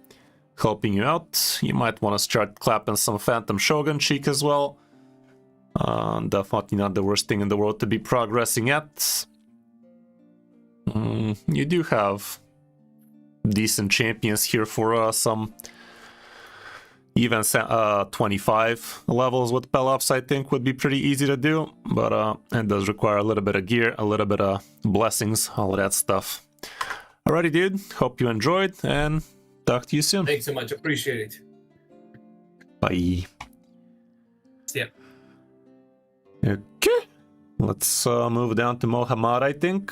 A: helping you out. You might want to start clapping some Phantom Shogun cheek as well. Definitely not the worst thing in the world to be progressing at. You do have decent champions here for some even 25 levels with Pelops, I think would be pretty easy to do, but it does require a little bit of gear, a little bit of blessings, all of that stuff. Alrighty, dude, hope you enjoyed, and talk to you soon.
C: Thanks so much. Appreciate it.
A: Bye.
C: See ya.
A: Okay. Let's move down to Mohammad, I think.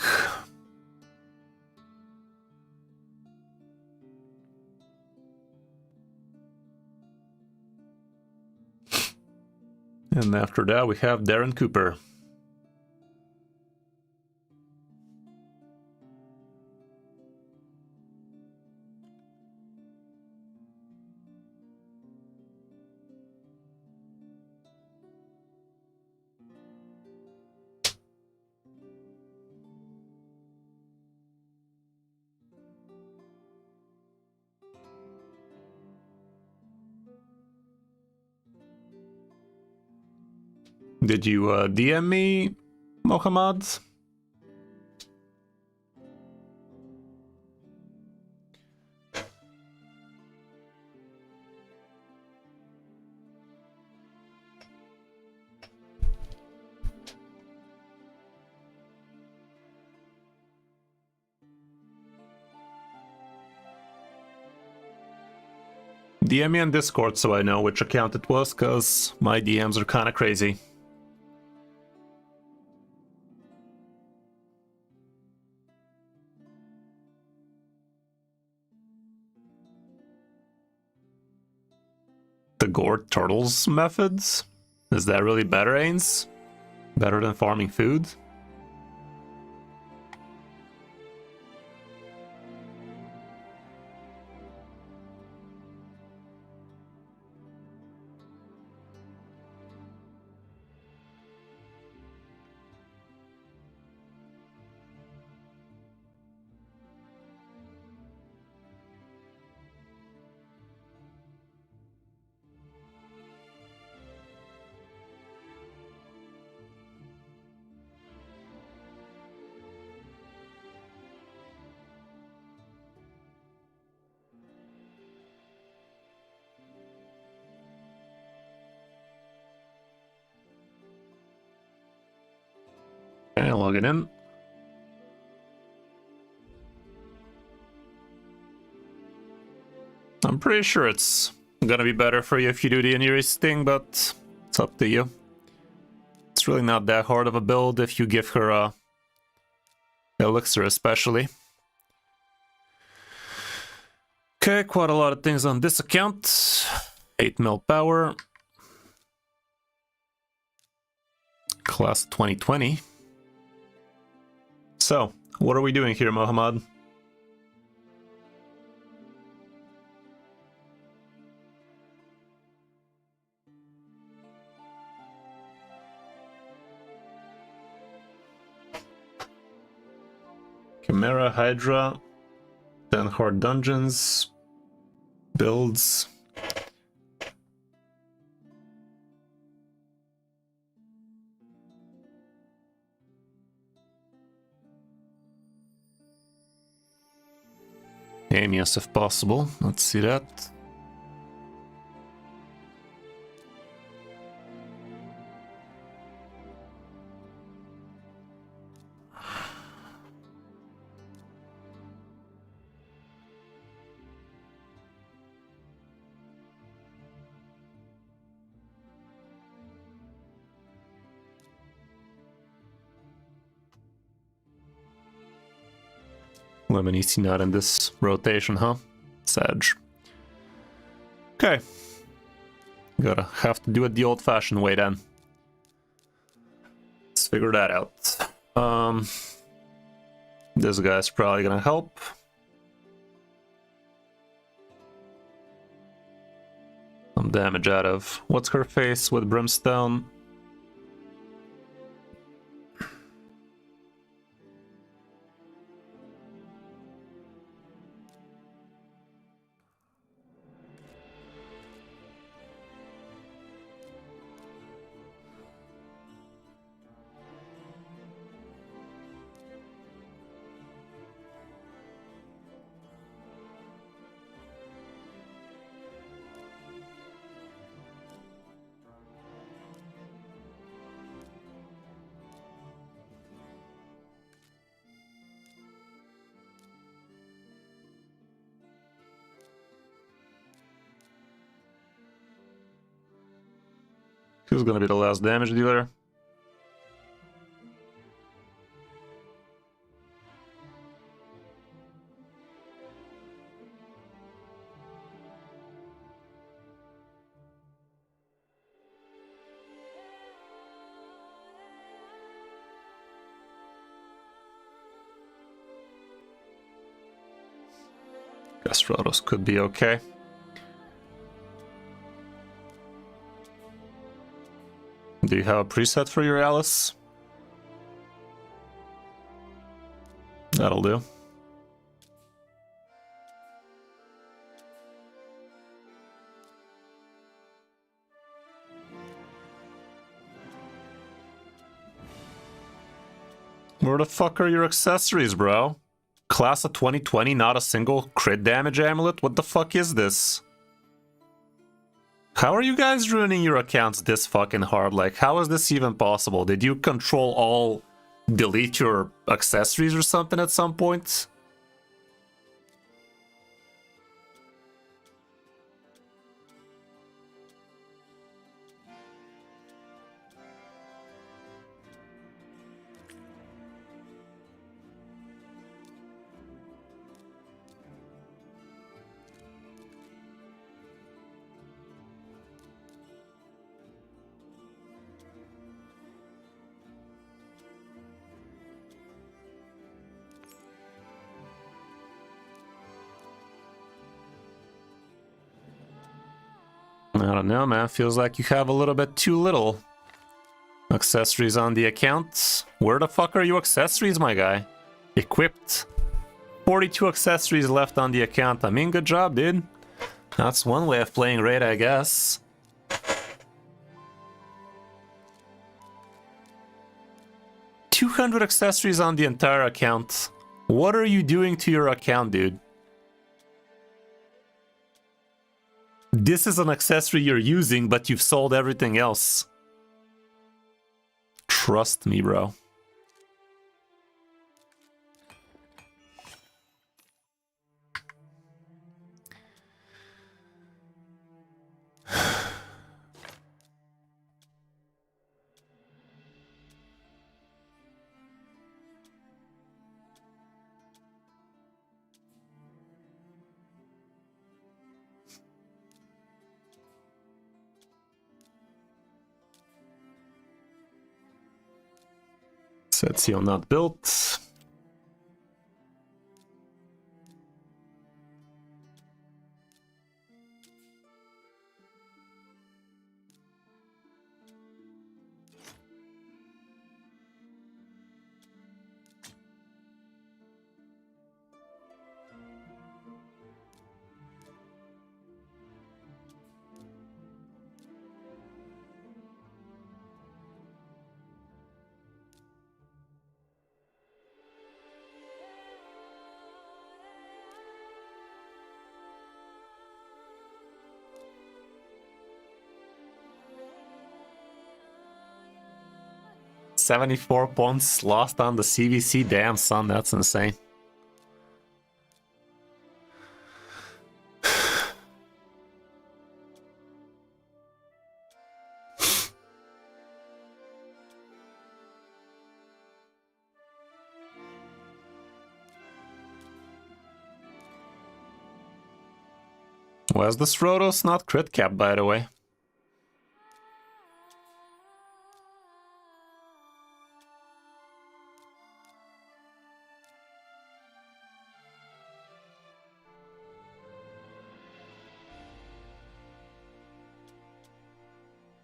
A: And after that, we have Darren Cooper. Did you DM me, Mohammad? DM me on Discord so I know which account it was, because my DMs are kind of crazy. The gourd turtles methods? Is that really better, Ains? Better than farming food? Okay, log it in. I'm pretty sure it's gonna be better for you if you do the Aniri's thing, but it's up to you. It's really not that hard of a build if you give her a elixir especially. Okay, quite a lot of things on this account. 8 mil power. Class 2020. So, what are we doing here, Mohammad? Chimera, Hydra, 10 hard dungeons, builds. Amius if possible. Let's see that. Lemon not in this rotation, huh? Sag. Okay. Gotta have to do it the old-fashioned way then. Let's figure that out. This guy's probably gonna help. Some damage out of what's her face with Brimstone. Who's gonna be the last damage dealer? Guess Rotos could be okay. Do you have a preset for your Alice? That'll do. Where the fuck are your accessories, bro? Class of 2020, not a single crit damage amulet? What the fuck is this? How are you guys ruining your accounts this fucking hard? Like, how is this even possible? Did you control all delete your accessories or something at some point? I don't know, man. Feels like you have a little bit too little accessories on the account. Where the fuck are your accessories, my guy? Equipped. 42 accessories left on the account. I mean, good job, dude. That's one way of playing raid, I guess. $200 accessories on the entire account. What are you doing to your account, dude? This is an accessory you're using, but you've sold everything else. Trust me, bro. Setio not built. $74 points lost on the CVC. Damn, son, that's insane. Was this Rhodos not crit cap, by the way?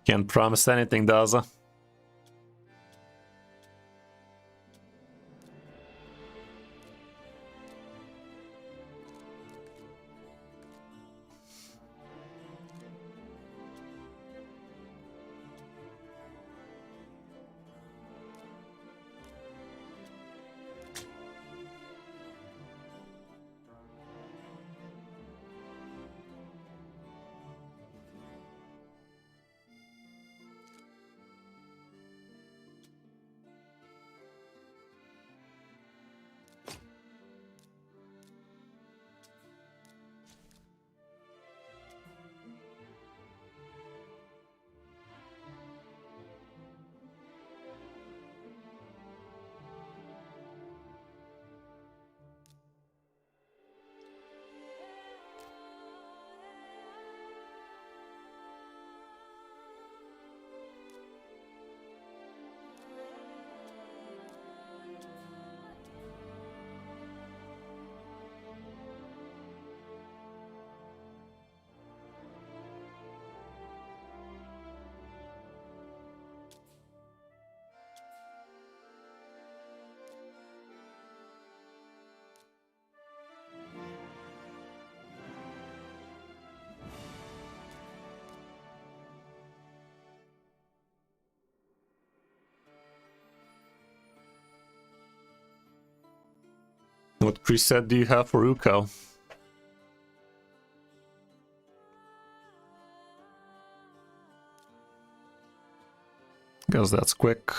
A: Can't promise anything, Daza. What preset do you have for Uko? Guess that's quick.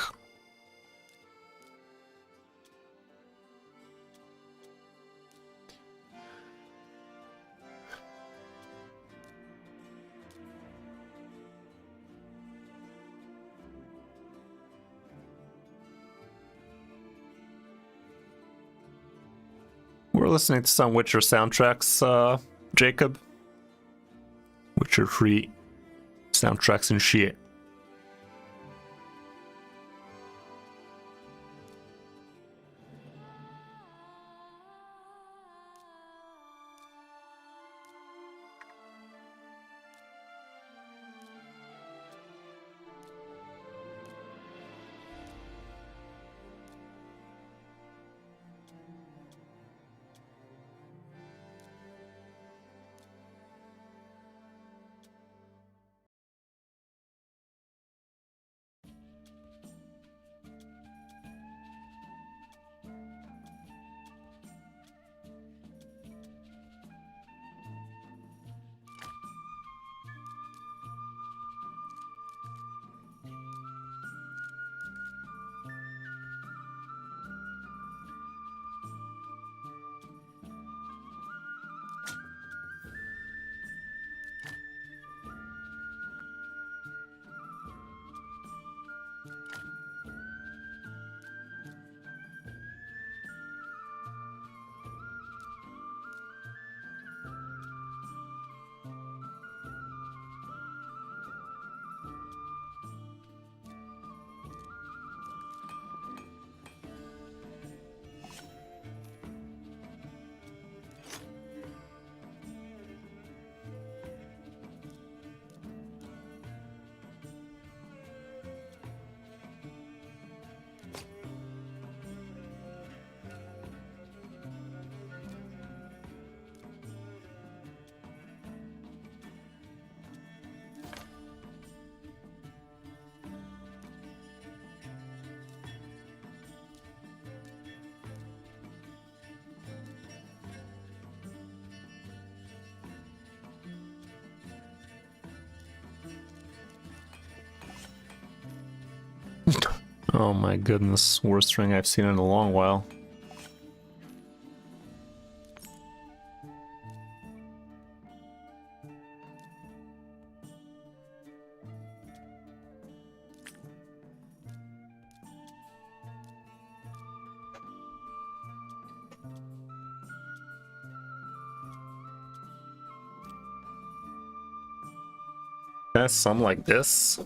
A: We're listening to some Witcher soundtracks, Jacob. Witcher 3 soundtracks and shit. Oh my goodness, worst ring I've seen in a long while. some like this.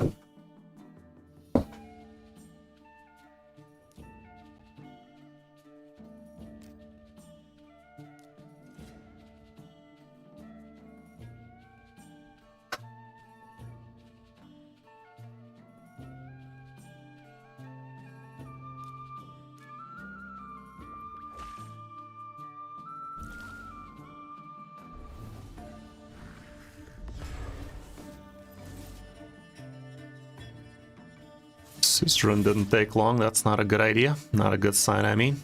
A: This run didn't take long, that's not a good idea. Not a good sign, I mean.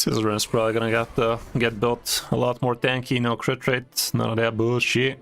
A: This run is probably gonna get built a lot more tanky, no crit rate, none of that bullshit.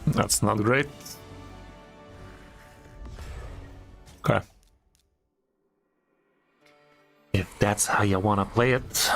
A: That's not great. Okay. If that's how you want to play it.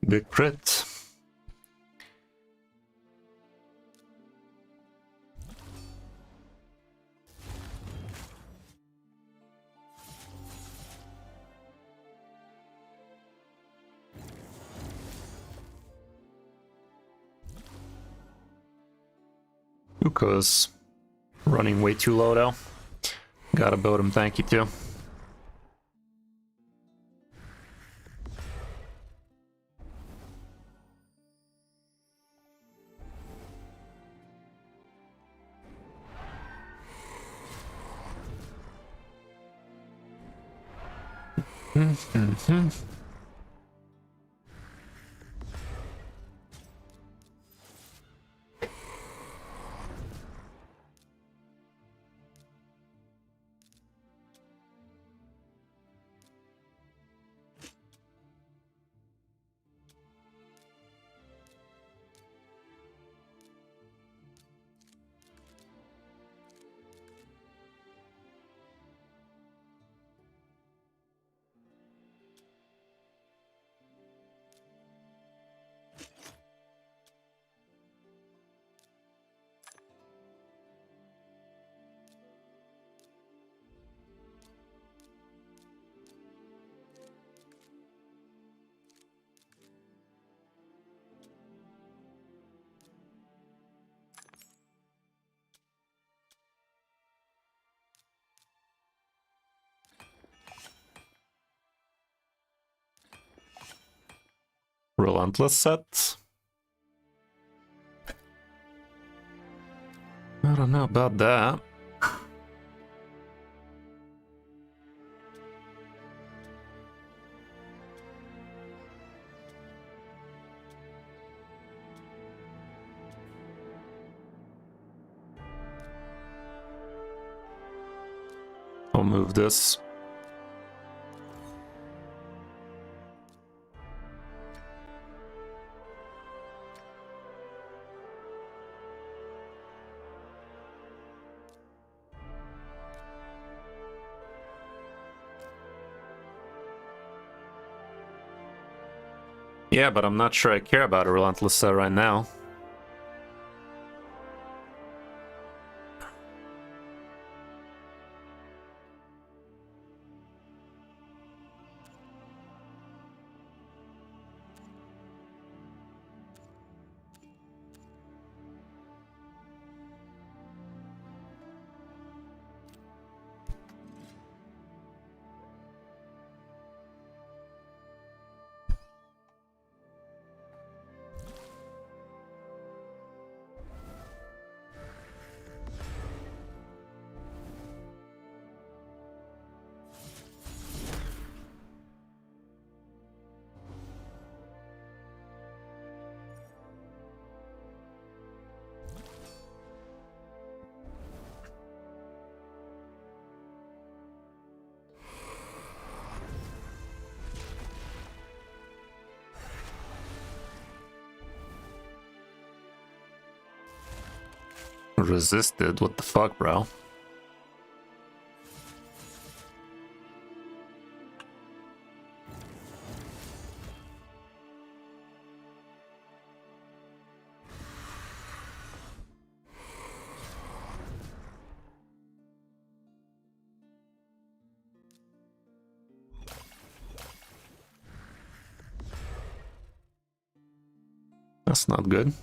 A: Big crit. Uko's running way too low though. Gotta build him tanky too. Relentless set. I don't know about that. I'll move this. Yeah, but I'm not sure I care about a relentless set right now. Resisted? What the fuck, bro? That's not good.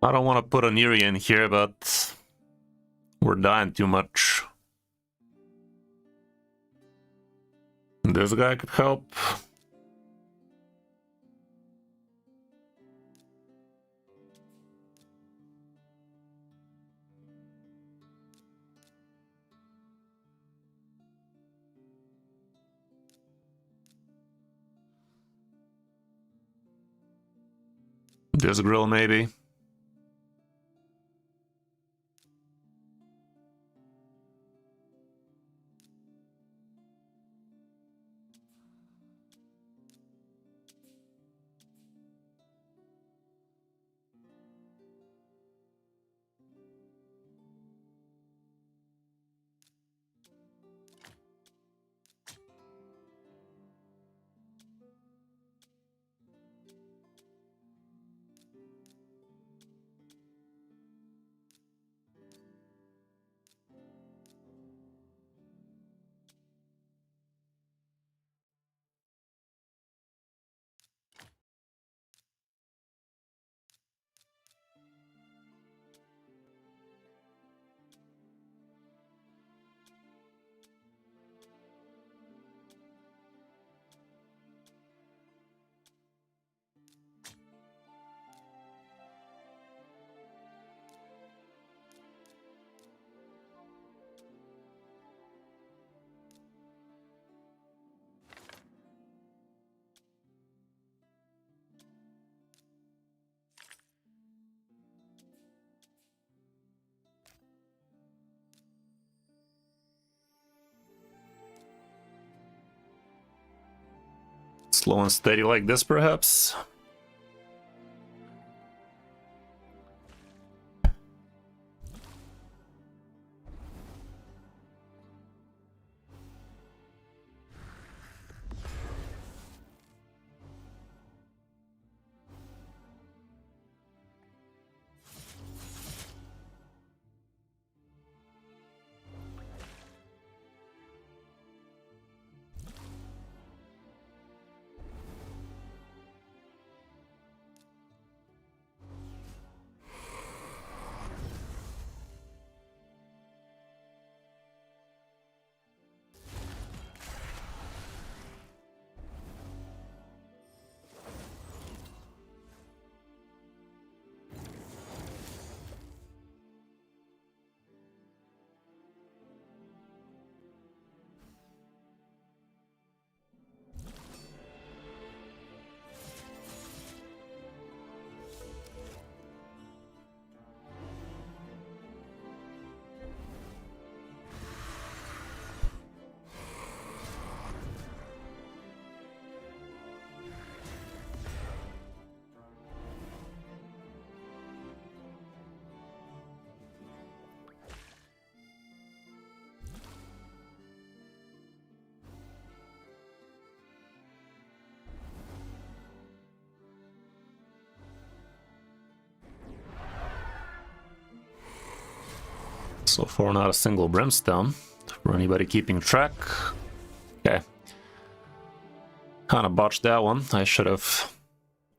A: I don't want to put an Eerie in here, but we're dying too much. This guy could help. This grill, maybe. Slow and steady like this, perhaps? So far, not a single brimstone for anybody keeping track. Okay. Kind of botched that one. I should have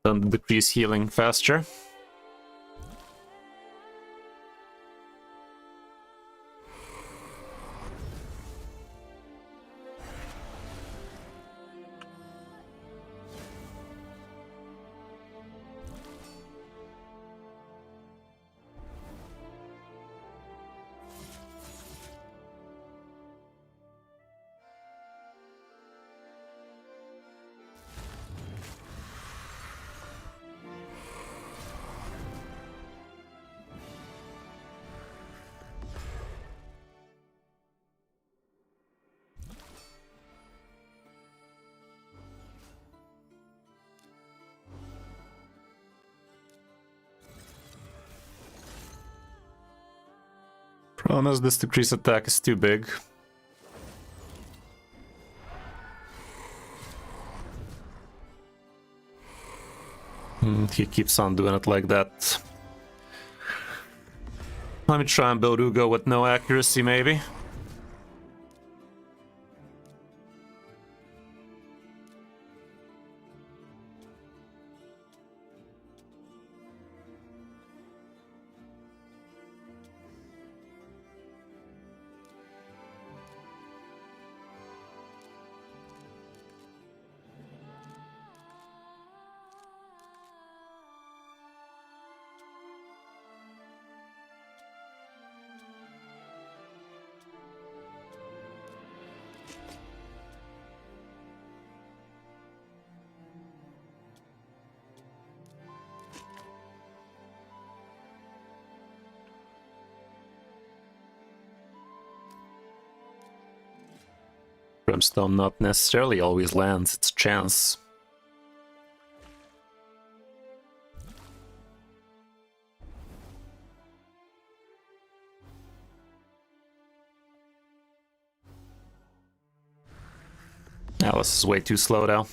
A: done the decrease healing faster. Promise this decrease attack is too big. He keeps on doing it like that. Let me try and build Ugo with no accuracy, maybe. Brimstone not necessarily always lands its chance. Alice is way too slow now.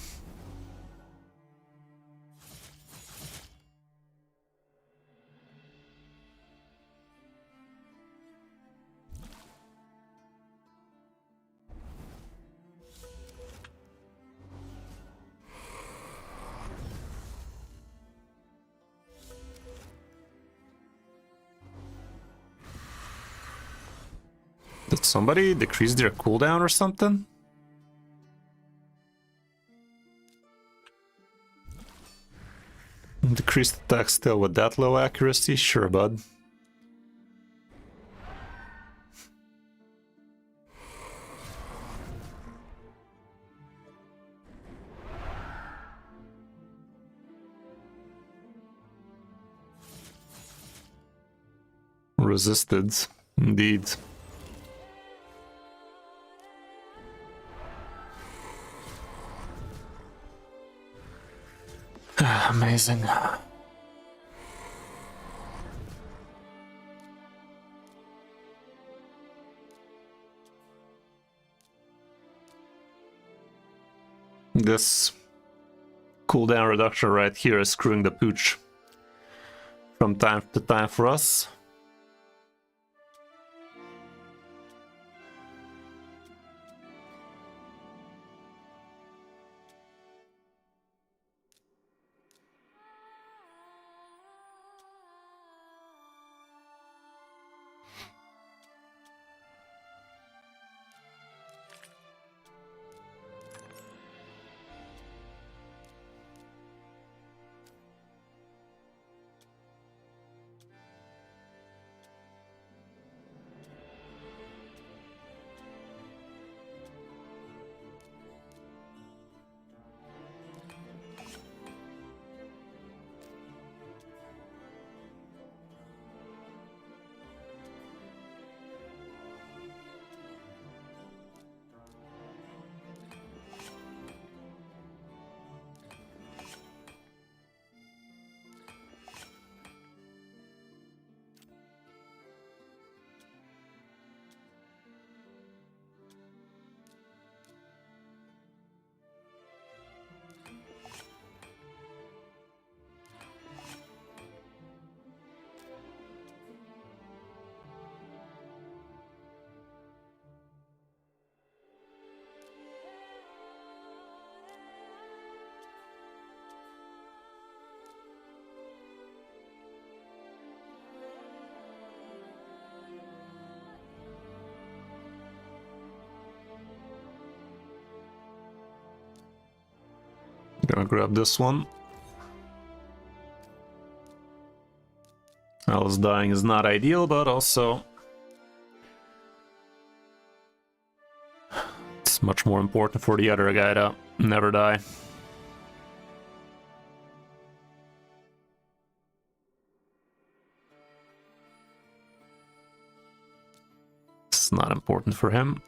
A: Did somebody decrease their cooldown or something? Decreased attack still with that low accuracy? Sure, bud. Resisted, indeed. Amazing. This cooldown reduction right here is screwing the pooch from time to time for us. Gonna grab this one. Alice dying is not ideal, but also it's much more important for the other guy to never die. It's not important for him.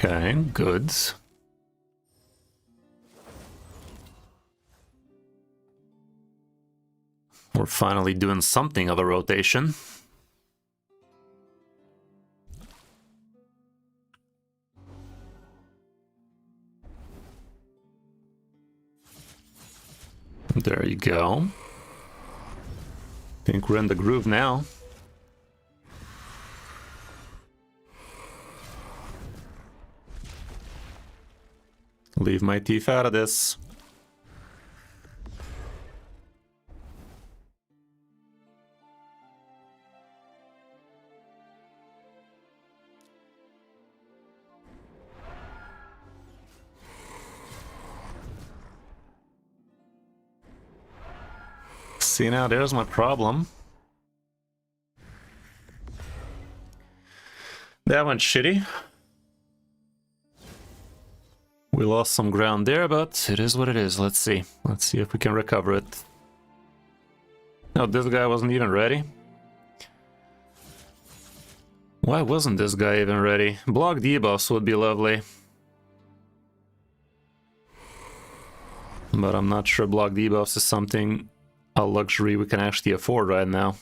A: Okay, good. We're finally doing something of a rotation. There you go. Think we're in the groove now. Leave my teeth out of this. See, now there's my problem. That went shitty. We lost some ground there, but it is what it is. Let's see. Let's see if we can recover it. No, this guy wasn't even ready. Why wasn't this guy even ready? Block debuffs would be lovely. But I'm not sure block debuffs is something, a luxury we can actually afford right now.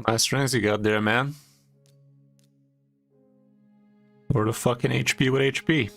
A: Nice strengths you got there, man. Or the fucking HP with HP.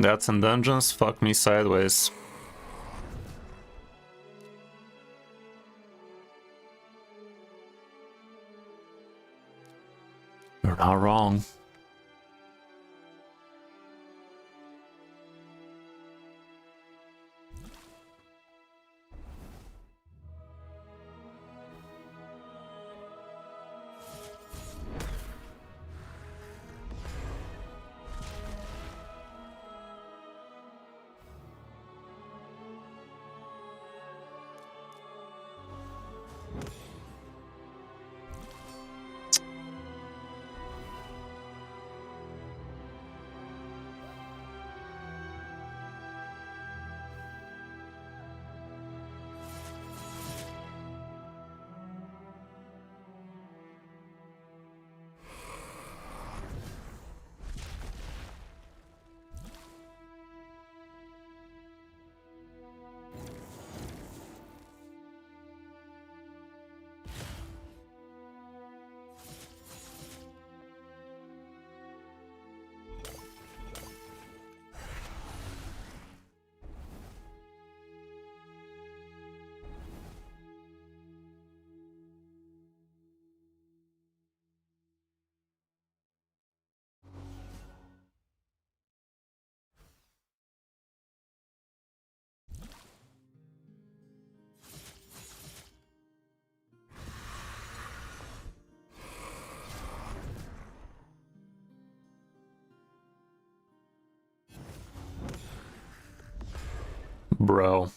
A: That's in dungeons? Fuck me sideways. You're not wrong. Bro.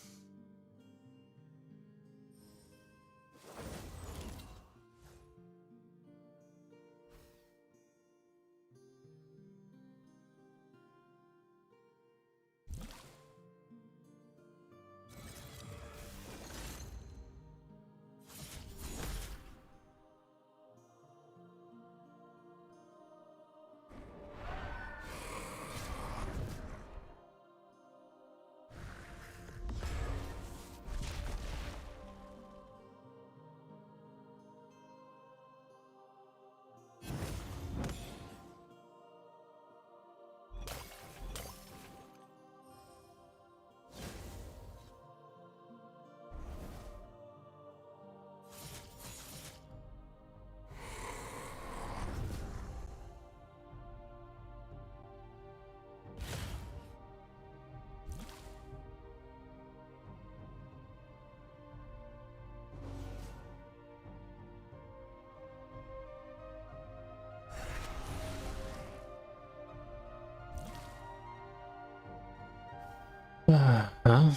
A: Huh?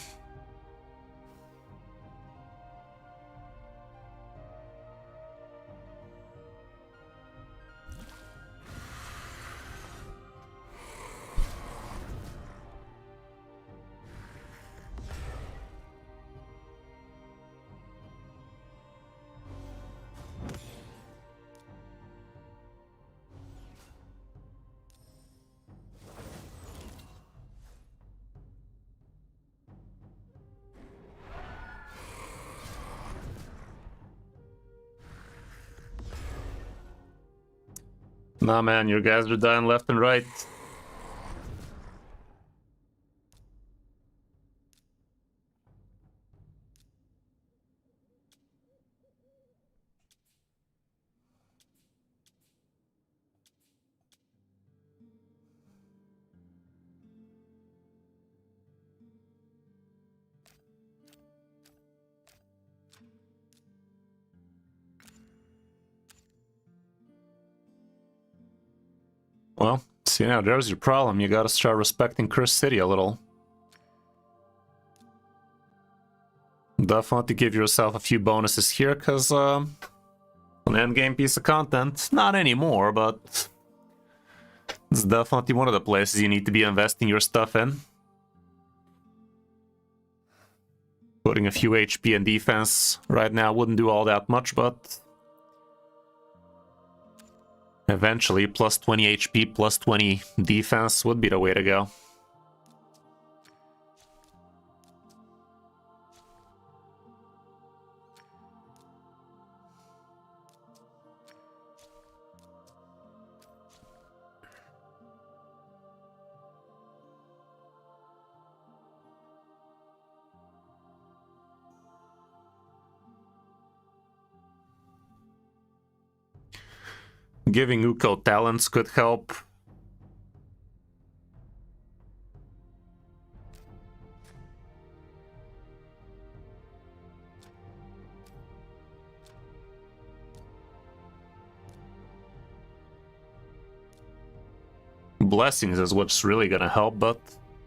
A: Nah, man, your guys are dying left and right. Well, see now, there's your problem. You gotta start respecting Curse City a little. Definitely give yourself a few bonuses here, because an endgame piece of content. Not anymore, but it's definitely one of the places you need to be investing your stuff in. Putting a few HP and defense right now wouldn't do all that much, but eventually plus 20 HP, plus 20 defense would be the way to go. Giving Uko talents could help. Blessings is what's really gonna help, but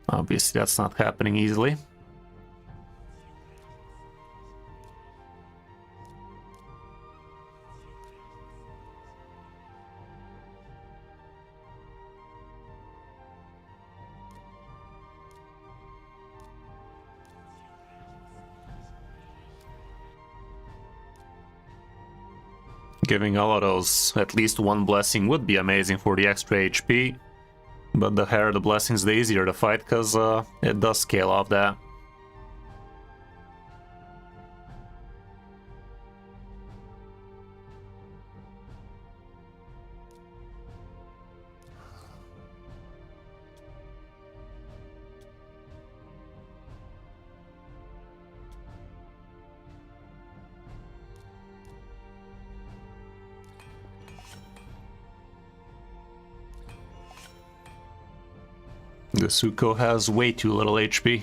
A: obviously that's not happening easily. Giving all of those at least one blessing would be amazing for the extra HP. But the higher the blessings, the easier to fight, because it does scale off that. The Suko has way too little HP.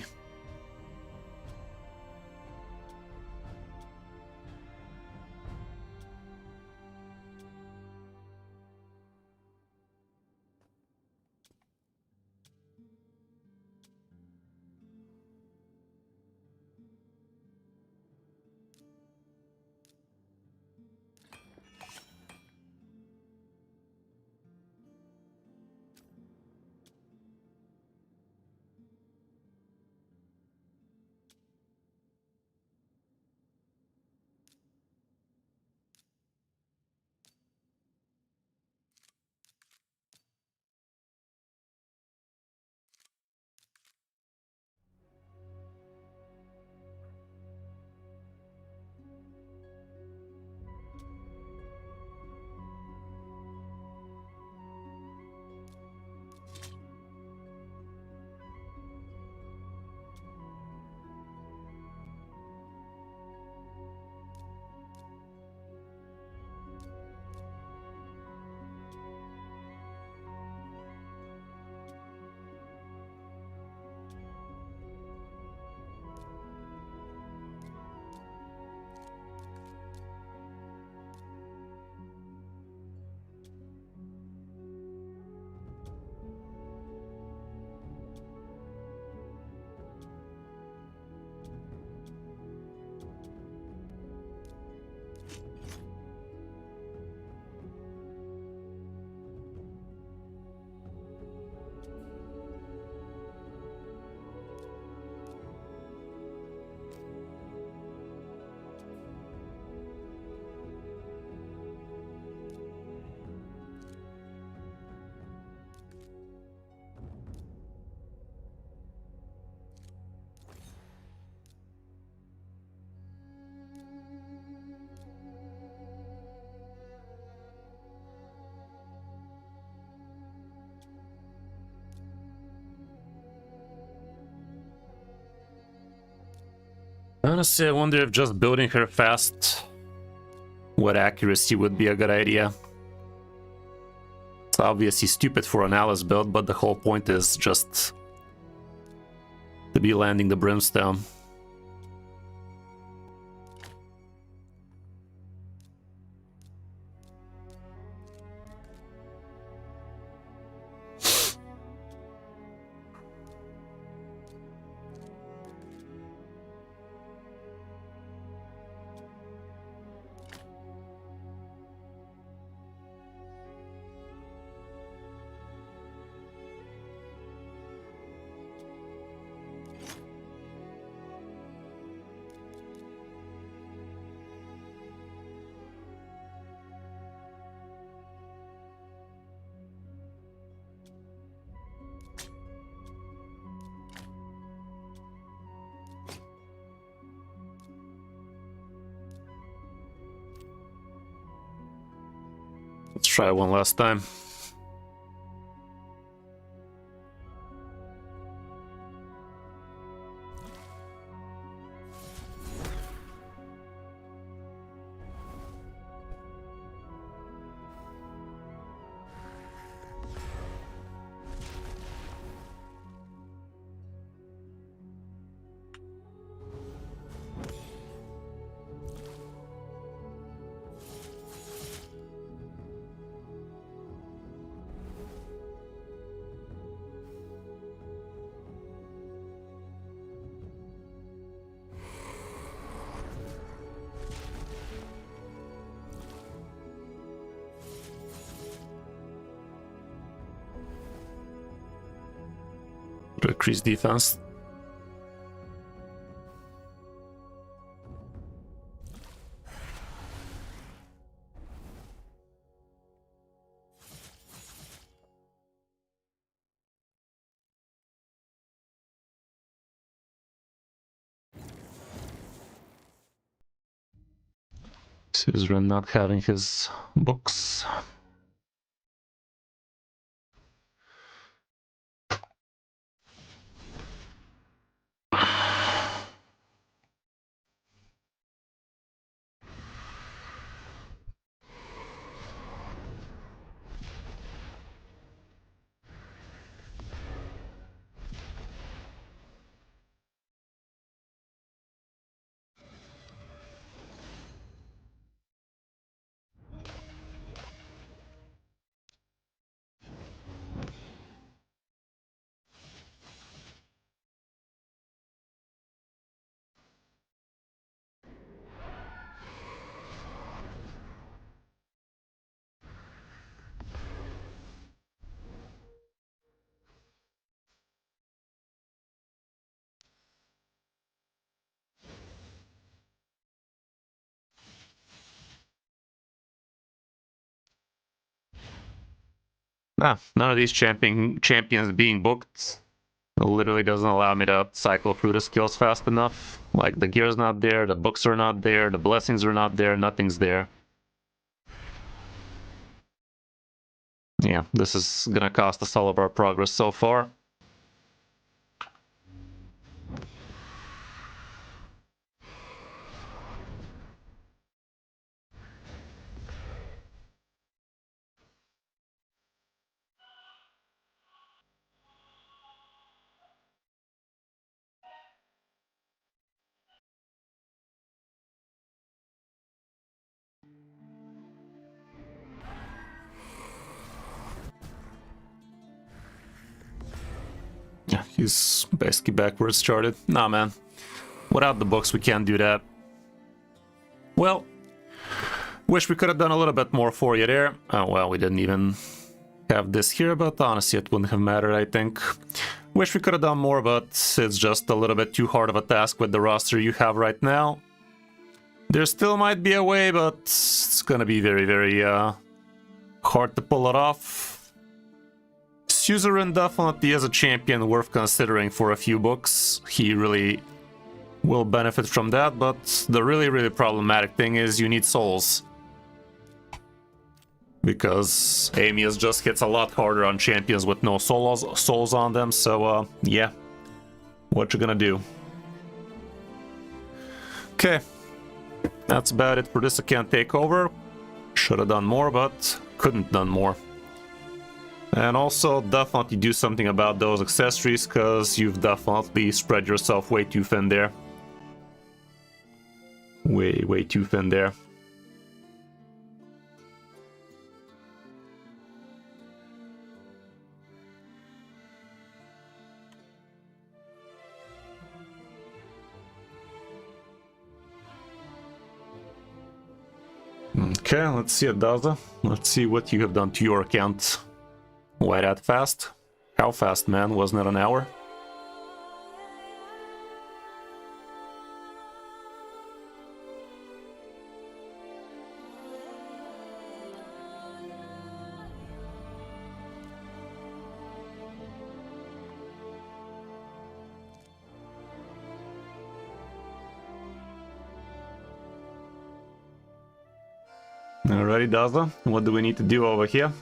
A: Honestly, I wonder if just building her fast with accuracy would be a good idea. It's obviously stupid for an Alice build, but the whole point is just to be landing the Brimstone. Let's try one last time. Increase defense. Suzerain not having his books. Nah, none of these champions being booked literally doesn't allow me to cycle through the skills fast enough. Like, the gear's not there, the books are not there, the blessings are not there, nothing's there. Yeah, this is gonna cost us all of our progress so far. Yeah, he's basically backwards started. Nah, man. Without the books, we can't do that. Well, wish we could have done a little bit more for you there. Oh, well, we didn't even have this here, but honestly, it wouldn't have mattered, I think. Wish we could have done more, but it's just a little bit too hard of a task with the roster you have right now. There still might be a way, but it's gonna be very, very hard to pull it off. Suzerain definitely is a champion worth considering for a few books. He really will benefit from that, but the really problematic thing is you need souls. Because Amius just hits a lot harder on champions with no souls on them, so yeah. What you gonna do? Okay. That's about it for this account takeover. Should have done more, but couldn't done more. And also, definitely do something about those accessories, because you've definitely spread yourself way too thin there. Way too thin there. Okay, let's see it, Daza. Let's see what you have done to your account. Why that fast? How fast, man? Wasn't it an hour? Alrighty, Daza. What do we need to do over here?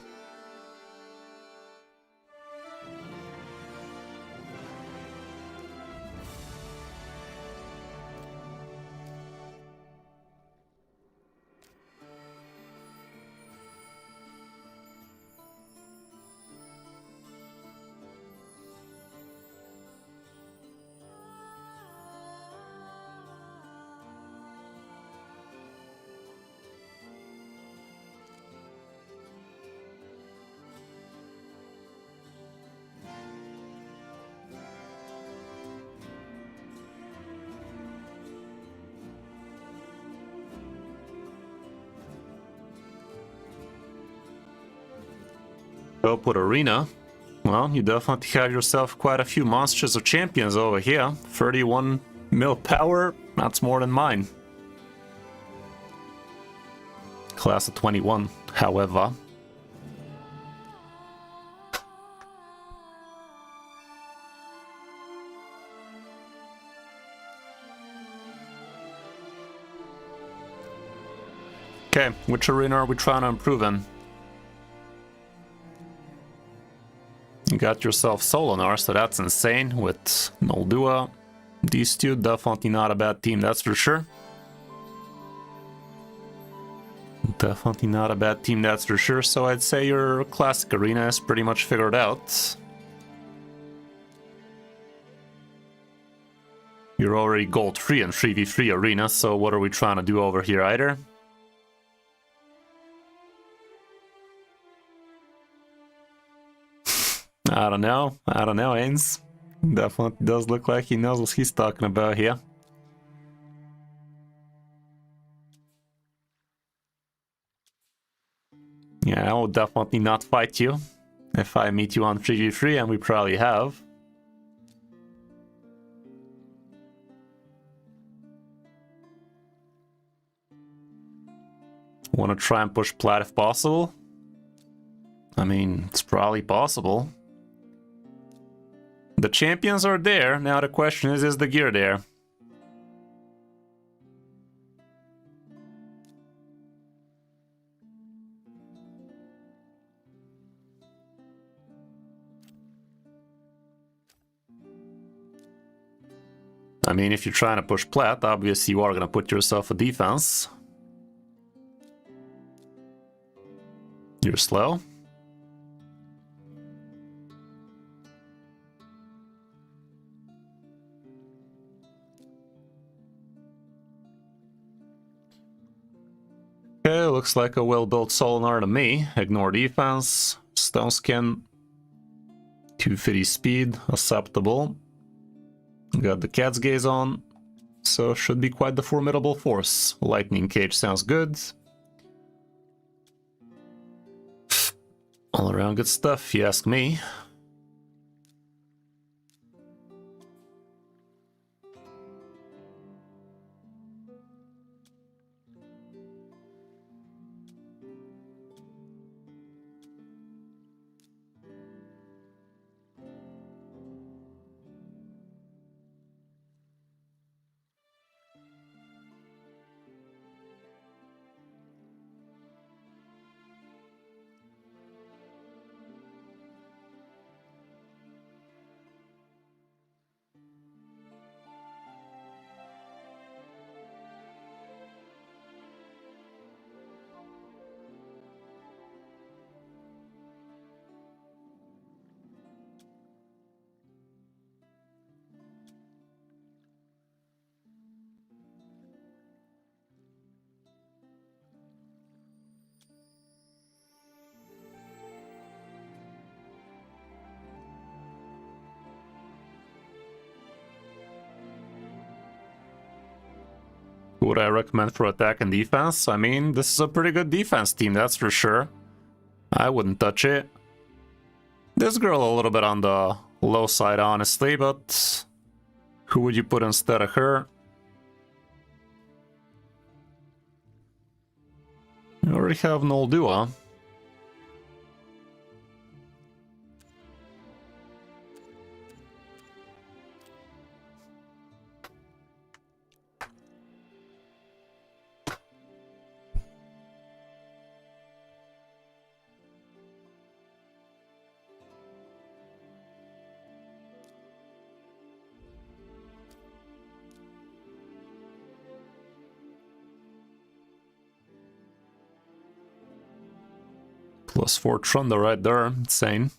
A: Go put Arena. Well, you definitely have yourself quite a few monsters of champions over here. 31 mil power, that's more than mine. Class of 21, however. Okay, which arena are we trying to improve in? You got yourself Solinar, so that's insane with Noldua. These two, definitely not a bad team, that's for sure. Definitely not a bad team, that's for sure. So I'd say your classic arena is pretty much figured out. You're already gold 3 in 3v3 arena, so what are we trying to do over here either? I don't know, Ains. Definitely does look like he knows what he's talking about here. Yeah, I will definitely not fight you if I meet you on 3v3, and we probably have. Want to try and push plat if possible? I mean, it's probably possible. The champions are there, now the question is the gear there? I mean, if you're trying to push plat, obviously you are going to put yourself a defense. You're slow. Okay, looks like a well-built Solinar to me. Ignore defense. Stone Skin. 250 speed. Acceptable. Got the Cat's Gaze on. So should be quite the formidable force. Lightning Cage sounds good. All around good stuff, if you ask me. Who would I recommend for attack and defense? I mean, this is a pretty good defense team, that's for sure. I wouldn't touch it. This girl a little bit on the low side, honestly, but who would you put instead of her? You already have Noldua. +4 Trunda right there, insane.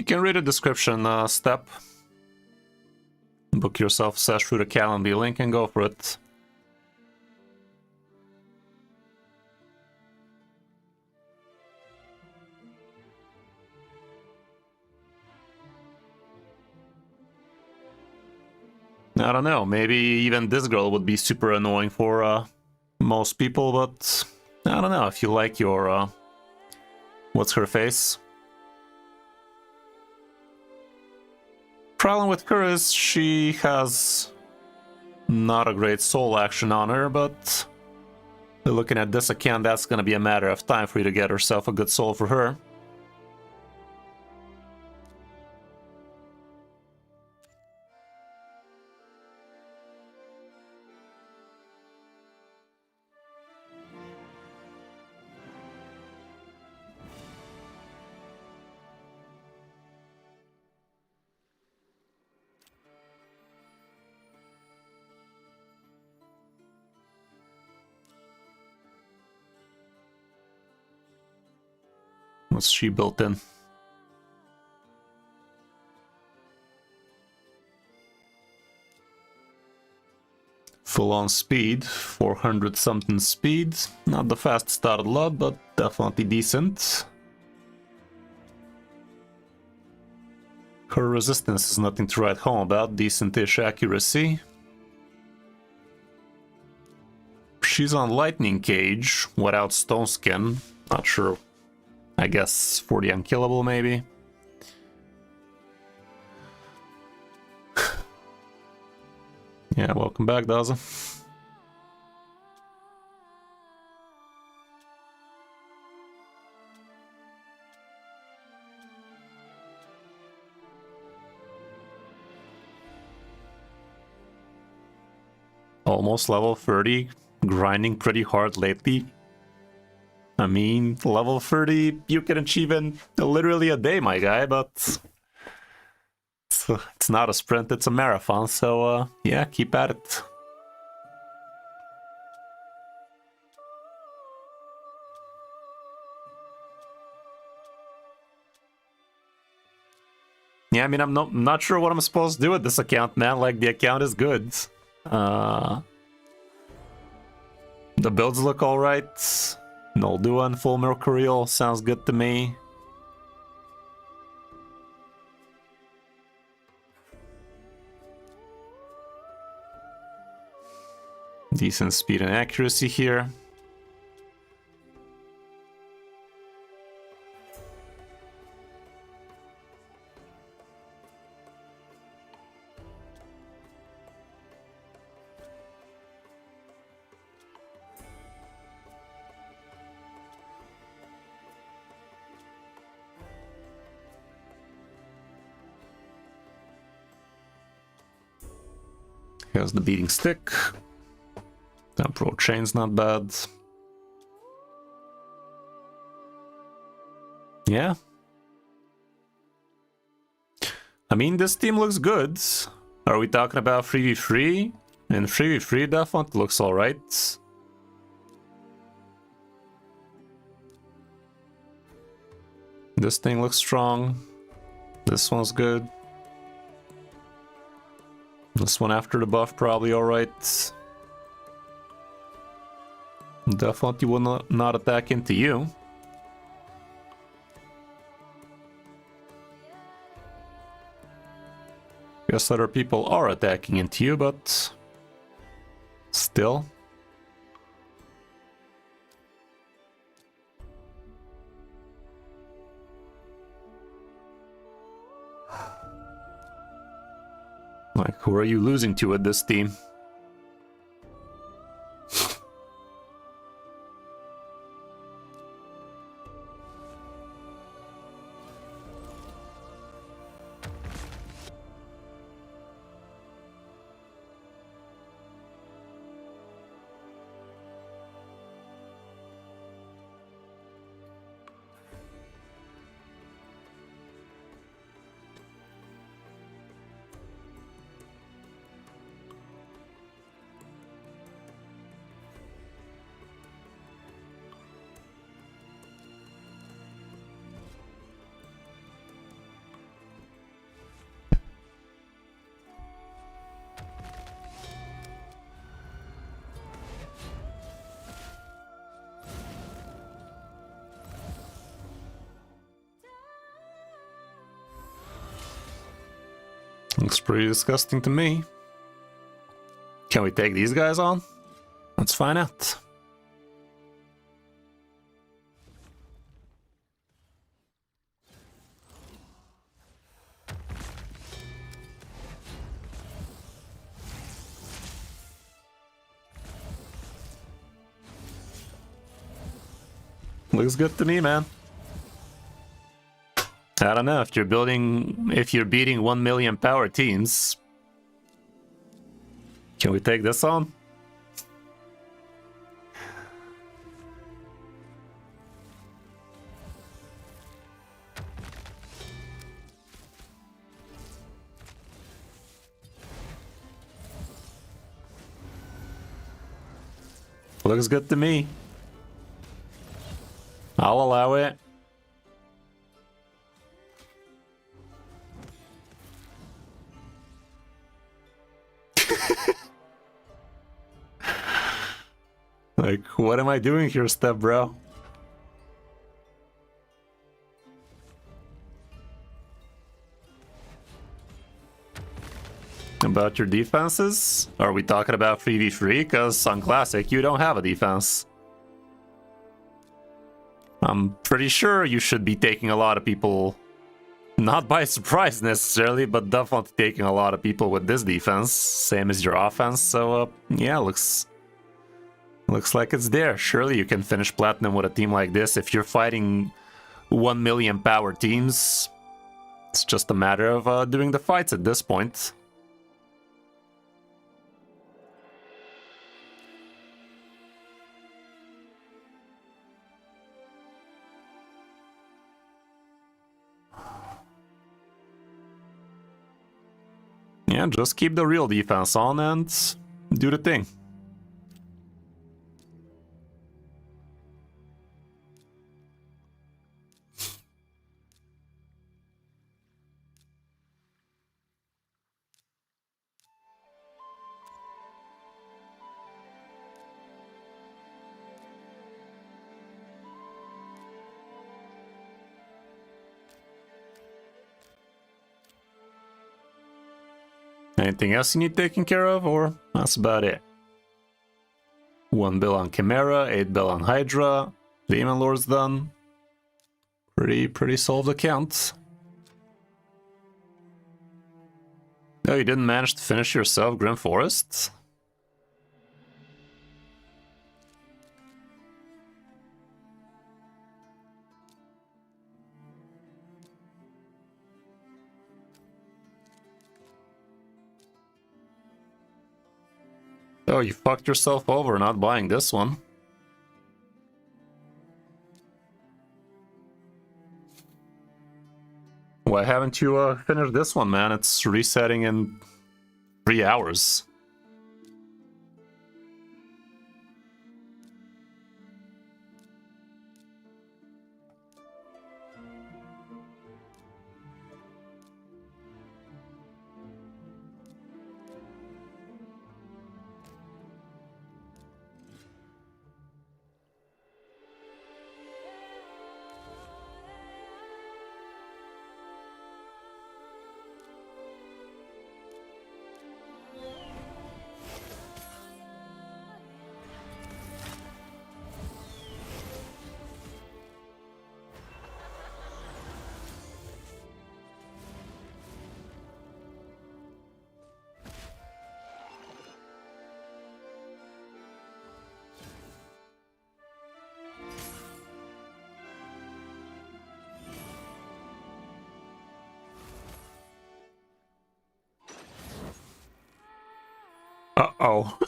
A: can read a description step. Book yourself a sesh through the calendar link and go for it. I don't know, maybe even this girl would be super annoying for most people, but I don't know if you like your, what's her face? Problem with her is she has not a great soul action on her, but looking at this account, that's gonna be a matter of time for you to get herself a good soul for her. What's she built in? Full on speed, 400 something speed. Not the fastest out of the lot, but definitely decent. Her resistance is nothing to write home about, decent-ish accuracy. She's on lightning cage without stone skin. Not sure. I guess 40 unkillable maybe. Yeah, welcome back, Daza. Almost level 30, grinding pretty hard lately. I mean, level 30 you can achieve in literally a day, my guy, but it's not a sprint, it's a marathon, so yeah, keep at it. Yeah, I mean, I'm not sure what I'm supposed to do with this account, man. Like, the account is good. The builds look alright. Noldua and Full Mercurial sounds good to me. Decent speed and accuracy here. Here's the beating stick. Temporal chain's not bad. Yeah. I mean, this team looks good. Are we talking about 3v3? And 3v3 definitely looks alright. This thing looks strong. This one's good. This one after the buff probably alright. Definitely will not attack into you. Guess other people are attacking into you, but still. Like, who are you losing to with this team? Looks pretty disgusting to me. Can we take these guys on? Let's find out. Looks good to me, man. I don't know if you're beating 1 million power teams. Can we take this on? Looks good to me. I'll allow it. Like, what am I doing here, Step Bro? About your defenses? Are we talking about 3v3? Because on Classic, you don't have a defense. I'm pretty sure you should be taking a lot of people, not by surprise necessarily, but definitely taking a lot of people with this defense, same as your offense. So yeah, looks like it's there. Surely you can finish Platinum with a team like this. If you're fighting 1 million power teams, it's just a matter of doing the fights at this point. Yeah, just keep the real defense on and do the thing. Anything else you need taken care of, or that's about it? 1 bill on Chimera, 8 bill on Hydra, Demon Lord's done. Pretty solved account. No, you didn't manage to finish yourself, Grim Forest? Oh, you fucked yourself over not buying this one. Why haven't you finished this one, man? It's resetting in 3 hours. Uh-oh.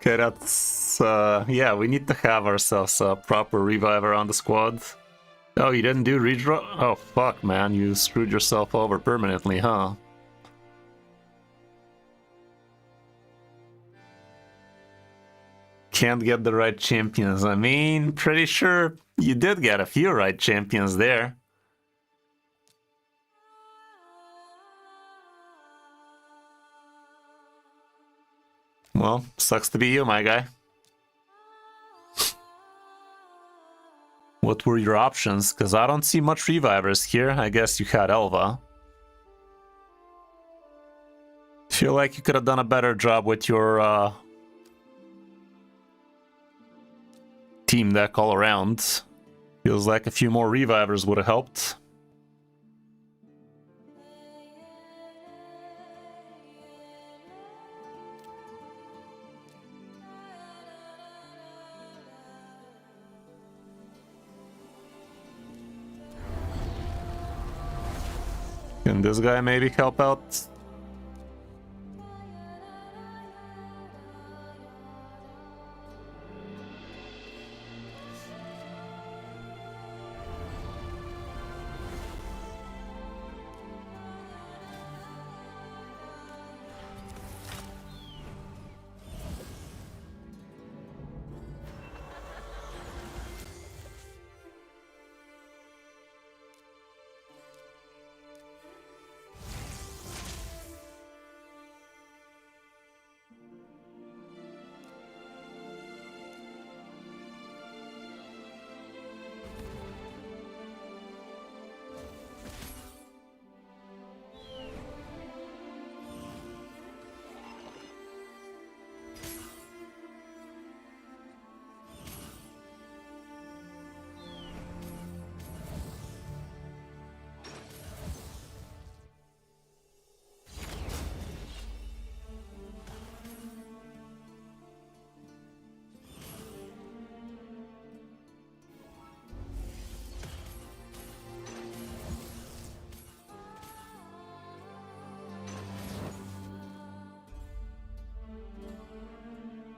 A: Okay, that's... yeah, we need to have ourselves a proper reviver on the squad. Oh, you didn't do redraw? Oh, fuck, man. You screwed yourself over permanently, huh? Can't get the right champions. I mean, pretty sure you did get a few right champions there. Well, sucks to be you, my guy. What were your options? Because I don't see much revivers here. I guess you had Elva. Feel like you could have done a better job with your team deck all around. Feels like a few more revivers would have helped. Can this guy maybe help out?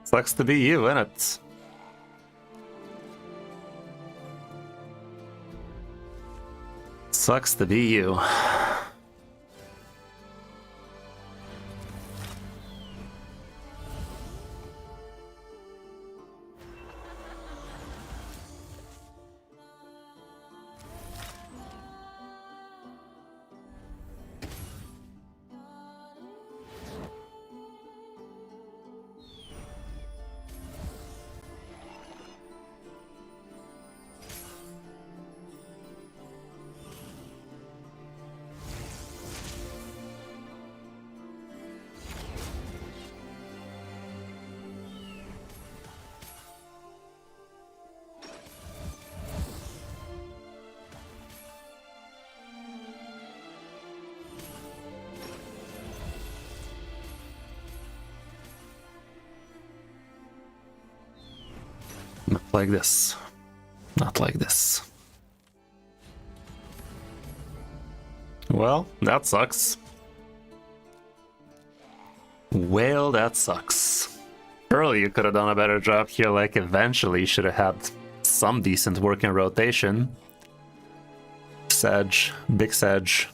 A: Sucks to be you, innit? Sucks to be you. Not like this. Not like this. Well, that sucks. Well, that sucks. Surely you could have done a better job here, like eventually should have had some decent working rotation. Sedge, big Sedge.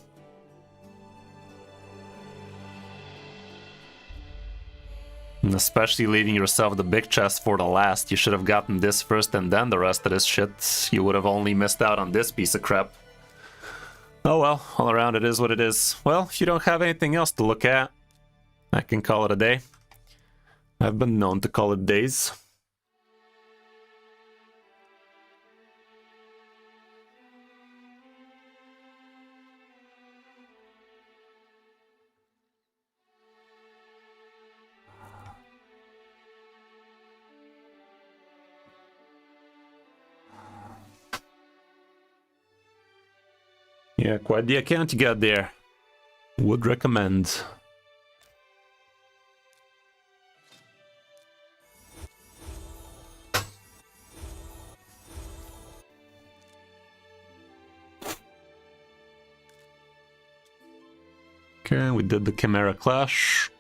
A: And especially leaving yourself the big chest for the last. You should have gotten this first and then the rest of this shit. You would have only missed out on this piece of crap. Oh well, all around it is what it is. Well, if you don't have anything else to look at, I can call it a day. I've been known to call it days. Yeah, quite the account you got there. Would recommend. Okay, we did the Chimera Clash.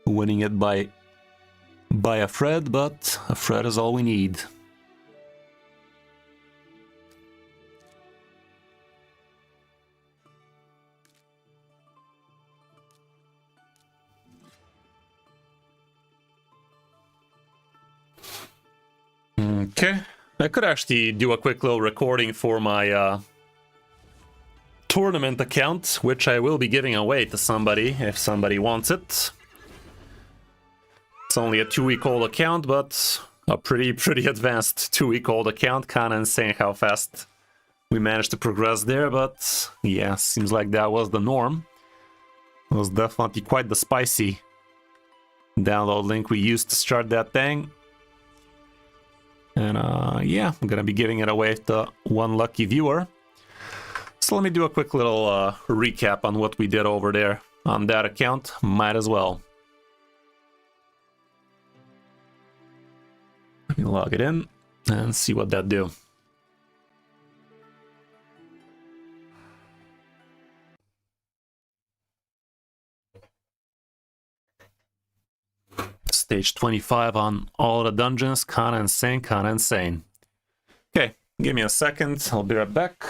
A: Winning it by a Fred, but a Fred is all we need. Okay, I could actually do a quick little recording for my tournament account, which I will be giving away to somebody if somebody wants it. It's only a 2-week-old account, but a pretty advanced 2-week-old account. Kinda insane how fast we managed to progress there, but yeah, seems like that was the norm. It was definitely quite the spicy download link we used to start that thing. And yeah, I'm gonna be giving it away to one lucky viewer. So let me do a quick little recap on what we did over there on that account. Might as well. Let me log it in and see what that do. Stage 25 on all the dungeons. Kinda insane, kinda insane. Okay, give me a second. I'll be right back.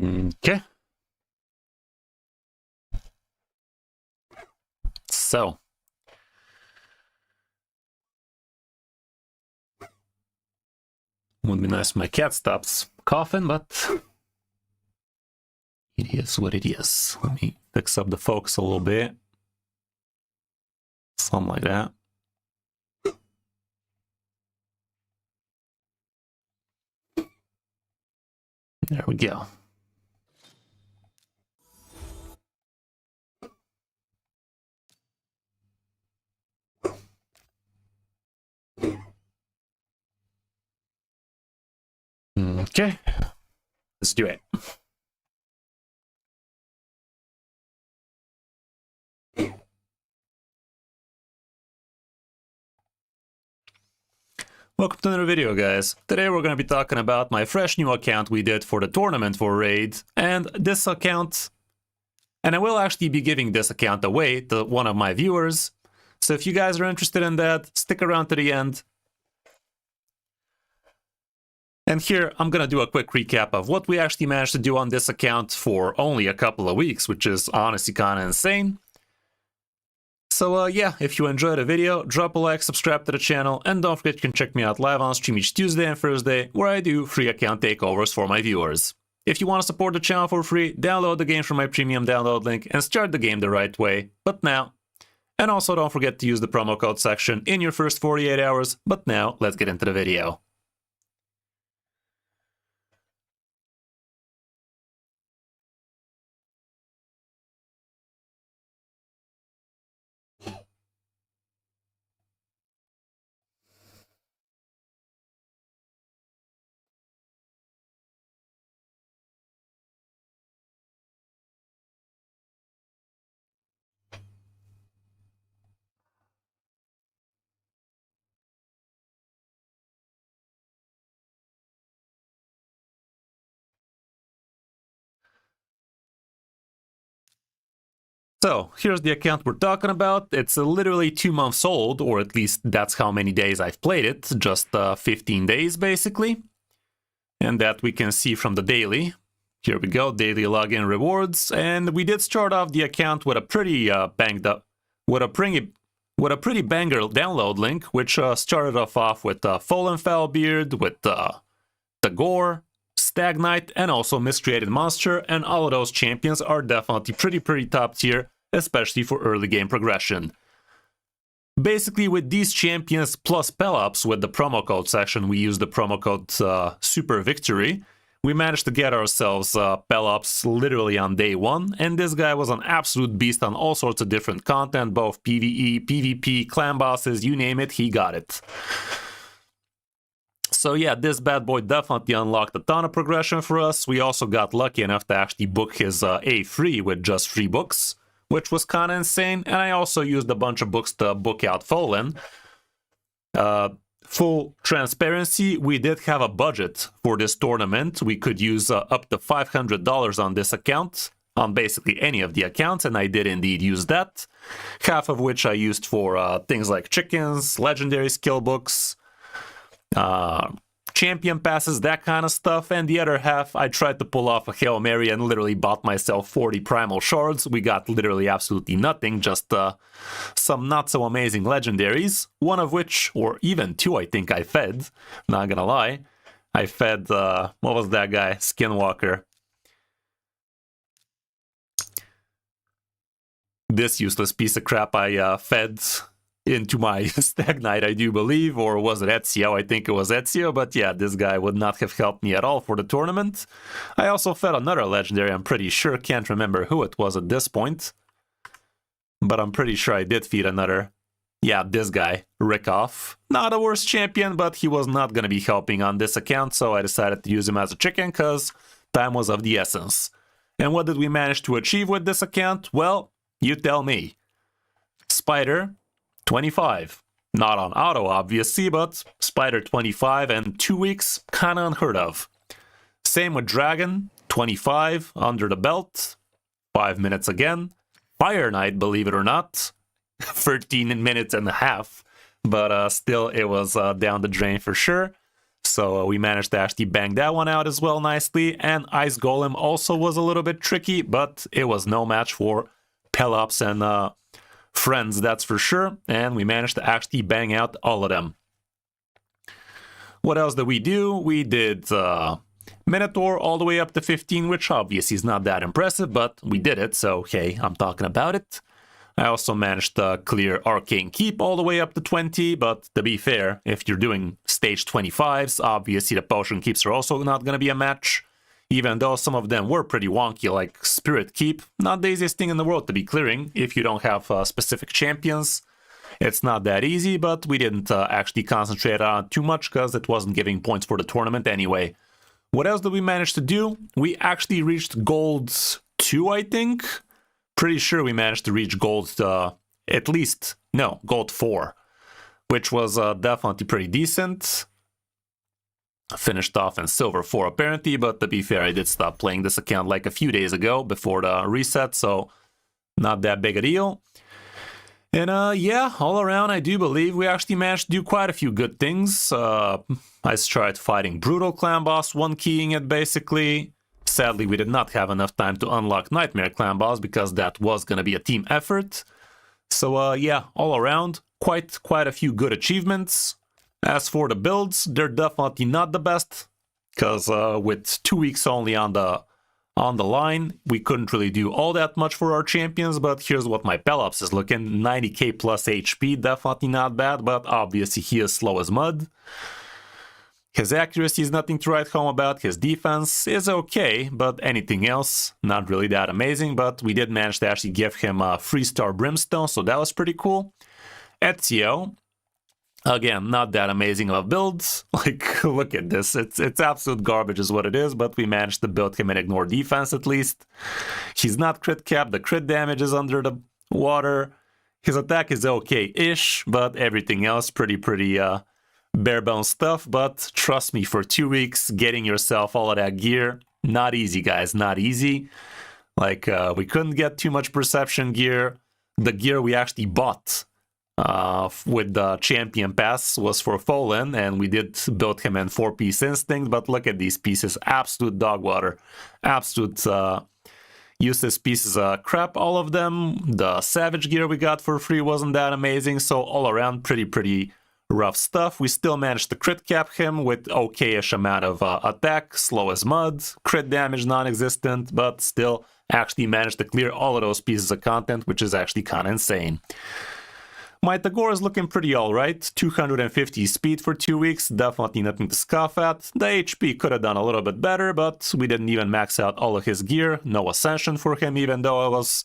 A: Okay. So. Would be nice if my cat stops coughing, but it is what it is. Let me fix up the focus a little bit. Something like that. There we go. Okay, let's do it. Welcome to another video, guys. Today we're going to be talking about my fresh new account we did for the tournament for Raid, and this account, and I will actually be giving this account away to one of my viewers. So if you guys are interested in that, stick around to the end. And here, I'm gonna do a quick recap of what we actually managed to do on this account for only a couple of weeks, which is honestly kinda insane. So yeah, if you enjoyed the video, drop a like, subscribe to the channel, and don't forget you can check me out live on stream each Tuesday and Thursday, where I do free account takeovers for my viewers. If you want to support the channel for free, download the game from my premium download link and start the game the right way, but now. And also don't forget to use the promo code section in your first 48 hours, but now let's get into the video. So, here's the account we're talking about. It's literally 2 months old, or at least that's how many days I've played it, just 15 days basically. And that we can see from the daily. Here we go, daily login rewards, and we did start off the account with a pretty banged up, with a pretty banger download link, which started off with Tholin Foulbeard, with the Gore, Stagknight, and also Miscreated Monster, and all of those champions are definitely pretty top tier, especially for early game progression. Basically, with these champions plus spell ups with the promo code section, we use the promo code Super Victory, we managed to get ourselves Pelops literally on day 1, and this guy was an absolute beast on all sorts of different content, both PvE, PvP, clan bosses, you name it, he got it. So yeah, this bad boy definitely unlocked a ton of progression for us. We also got lucky enough to actually book his A3 with just 3 books, which was kind of insane, and I also used a bunch of books to book out Tholin. Full transparency, we did have a budget for this tournament. We could use up to $500 on this account, on basically any of the accounts, and I did indeed use that. Half of which I used for things like chickens, legendary skill books, champion passes, that kind of stuff, and the other half I tried to pull off a Hail Mary and literally bought myself 40 primal shards. We got literally absolutely nothing, just some not so amazing legendaries, one of which, or even 2 I think I fed, not gonna lie. I fed, what was that guy? Skinwalker. This useless piece of crap I fed into my Stagknight, I do believe, or was it Ezio? I think it was Ezio, but yeah, this guy would not have helped me at all for the tournament. I also fed another legendary, I'm pretty sure, can't remember who it was at this point, but I'm pretty sure I did feed another. Yeah, this guy, Rickoff. Not a worst champion, but he was not going to be helping on this account, so I decided to use him as a chicken, because time was of the essence. And what did we manage to achieve with this account? Well, you tell me. Spider, 25. Not on auto, obviously, but Spider 25 and 2 weeks, kinda unheard of. Same with Dragon, 25 under the belt, 5 minutes again. Fire Knight, believe it or not, 13 minutes and a half, but still it was down the drain for sure. So we managed to actually bang that one out as well nicely, and Ice Golem also was a little bit tricky, but it was no match for Pelops and friends, that's for sure, and we managed to actually bang out all of them. What else did we do? We did Minotaur all the way up to 15, which obviously is not that impressive, but we did it, so hey, I'm talking about it. I also managed to clear Arcane Keep all the way up to 20, but to be fair, if you're doing stage 25s, obviously the Potion Keeps are also not going to be a match. Even though some of them were pretty wonky, like Spirit Keep, not the easiest thing in the world to be clearing if you don't have specific champions. It's not that easy, but we didn't actually concentrate on it too much because it wasn't giving points for the tournament anyway. What else did we manage to do? We actually reached Gold 2, I think. Pretty sure we managed to reach Gold Gold 4, which was definitely pretty decent. Finished off in Silver 4 apparently, but to be fair, I did stop playing this account like a few days ago before the reset, so not that big a deal. And yeah, all around I do believe we actually managed to do quite a few good things. I tried fighting Brutal Clan Boss, one-keying it basically. Sadly, we did not have enough time to unlock Nightmare Clan Boss because that was going to be a team effort. So yeah, all around, quite a few good achievements. As for the builds, they're definitely not the best, because with 2 weeks only on the line, we couldn't really do all that much for our champions, but here's what my Pelops is looking. 90k plus HP, definitely not bad, but obviously he is slow as mud. His accuracy is nothing to write home about, his defense is okay, but anything else, not really that amazing, but we did manage to actually give him a 3-star Brimstone, so that was pretty cool. Ezio, again, not that amazing of a build. Like, look at this. It's absolute garbage is what it is, but we managed to build him and ignore defense at least. He's not crit capped. The crit damage is under the water. His attack is okay-ish, but everything else pretty bare bones stuff. But trust me, for 2 weeks, getting yourself all of that gear, not easy, guys. Not easy. Like, we couldn't get too much perception gear. The gear we actually bought with the champion pass was for Tholin, and we did build him in 4-piece instinct, but look at these pieces, absolute dog water, absolute useless pieces of crap, all of them. The savage gear we got for free wasn't that amazing, so all around pretty rough stuff. We still managed to crit cap him with okay-ish amount of attack, slow as mud, crit damage non-existent, but still actually managed to clear all of those pieces of content, which is actually kind of insane. My Takeover is looking pretty alright. 250 speed for 2 weeks, definitely nothing to scoff at. The HP could have done a little bit better, but we didn't even max out all of his gear. No Ascension for him, even though I was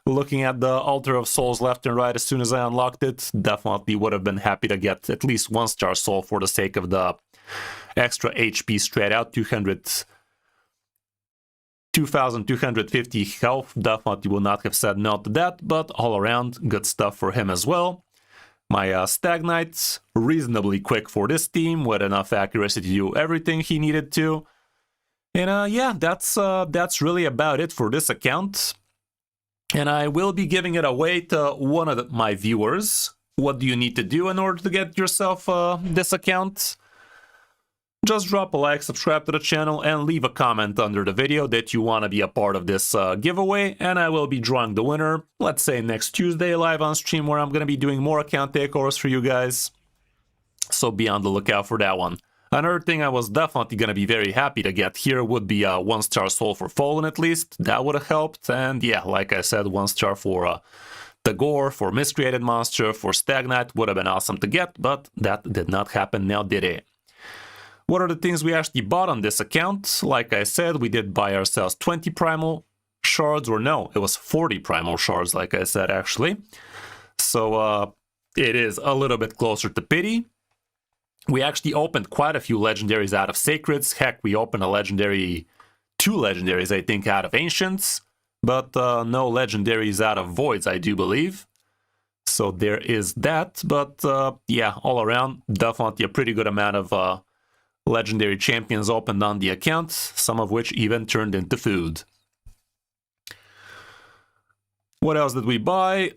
A: looking at the Altar of Souls left and right as soon as I unlocked it. Definitely would have been happy to get at least 1-star soul for the sake of the extra HP straight out. 2,250 health, definitely will not have said no to that, but all around, good stuff for him as well. My Stagknight, reasonably quick for this team, with enough accuracy to do everything he needed to. And yeah, that's really about it for this account. And I will be giving it away to one of my viewers. What do you need to do in order to get yourself this account? Just drop a like, subscribe to the channel, and leave a comment under the video that you want to be a part of this giveaway, and I will be drawing the winner, let's say next Tuesday live on stream, where I'm going to be doing more account takeovers for you guys. So be on the lookout for that one. Another thing I was definitely going to be very happy to get here would be a 1-star soul for Tholin at least. That would have helped, and yeah, like I said, 1-star for Takeover, for Miscreated Monster, for Stagknight would have been awesome to get, but that did not happen now, did it? What are the things we actually bought on this account? Like I said, we did buy ourselves 20 primal shards, or no, it was 40 primal shards, like I said, actually. So it is a little bit closer to pity. We actually opened quite a few legendaries out of sacreds. Heck, we opened a legendary, 2 legendaries, I think, out of ancients, but no legendaries out of voids, I do believe. So there is that, but yeah, all around, definitely a pretty good amount of legendary champions opened on the account, some of which even turned into food. What else did we buy?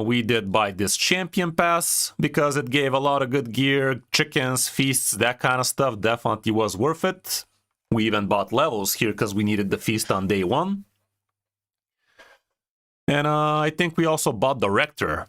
A: We did buy this champion pass because it gave a lot of good gear, chickens, feasts, that kind of stuff. Definitely was worth it. We even bought levels here because we needed the feast on day 1. And I think we also bought the Rector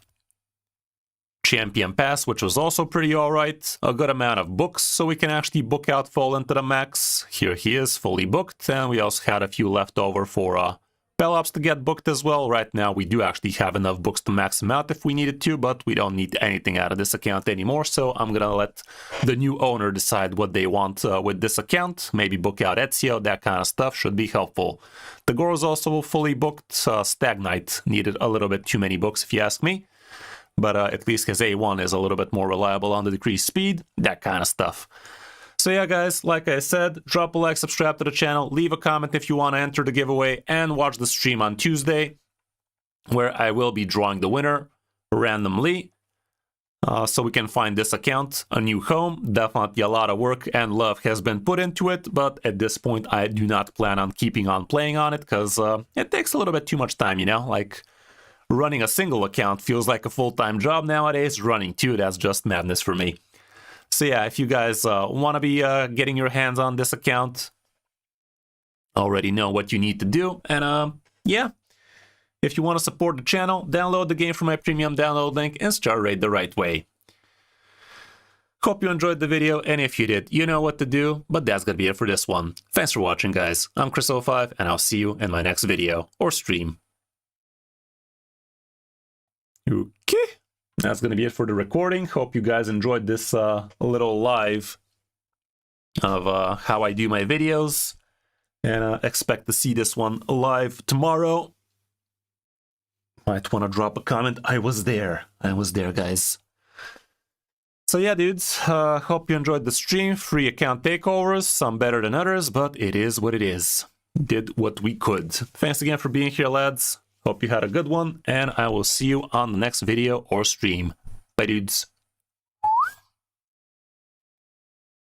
A: champion pass, which was also pretty alright. A good amount of books, so we can actually book out Tholin to the max. Here he is, fully booked, and we also had a few left over for Pelops to get booked as well. Right now we do actually have enough books to max them out if we needed to, but we don't need anything out of this account anymore, so I'm gonna let the new owner decide what they want with this account. Maybe book out Ezio, that kind of stuff should be helpful. The Gore is also fully booked. Stagknight needed a little bit too many books if you ask me. But at least his A1 is a little bit more reliable on the decreased speed, that kind of stuff. So yeah, guys, like I said, drop a like, subscribe to the channel, leave a comment if you want to enter the giveaway, and watch the stream on Tuesday, where I will be drawing the winner randomly, so we can find this account a new home. Definitely a lot of work and love has been put into it, but at this point I do not plan on keeping on playing on it, because it takes a little bit too much time, you know, like... Running a single account feels like a full-time job nowadays. Running 2, that's just madness for me. So yeah, if you guys want to be getting your hands on this account, already know what you need to do. And yeah, if you want to support the channel, download the game from my premium download link and start raid the right way. Hope you enjoyed the video, and if you did, you know what to do, but that's gonna be it for this one. Thanks for watching, guys. I'm Chris05, and I'll see you in my next video or stream. Okay, that's gonna be it for the recording. Hope you guys enjoyed this little live of how I do my videos, and expect to see this one live tomorrow. Might want to drop a comment. I was there, guys. So yeah, dudes, hope you enjoyed the stream. Free account takeovers, some better than others, but it is what it is. Did what we could. Thanks again for being here, lads. Hope you had a good one, and I will see you on the next video or stream. Bye, dudes.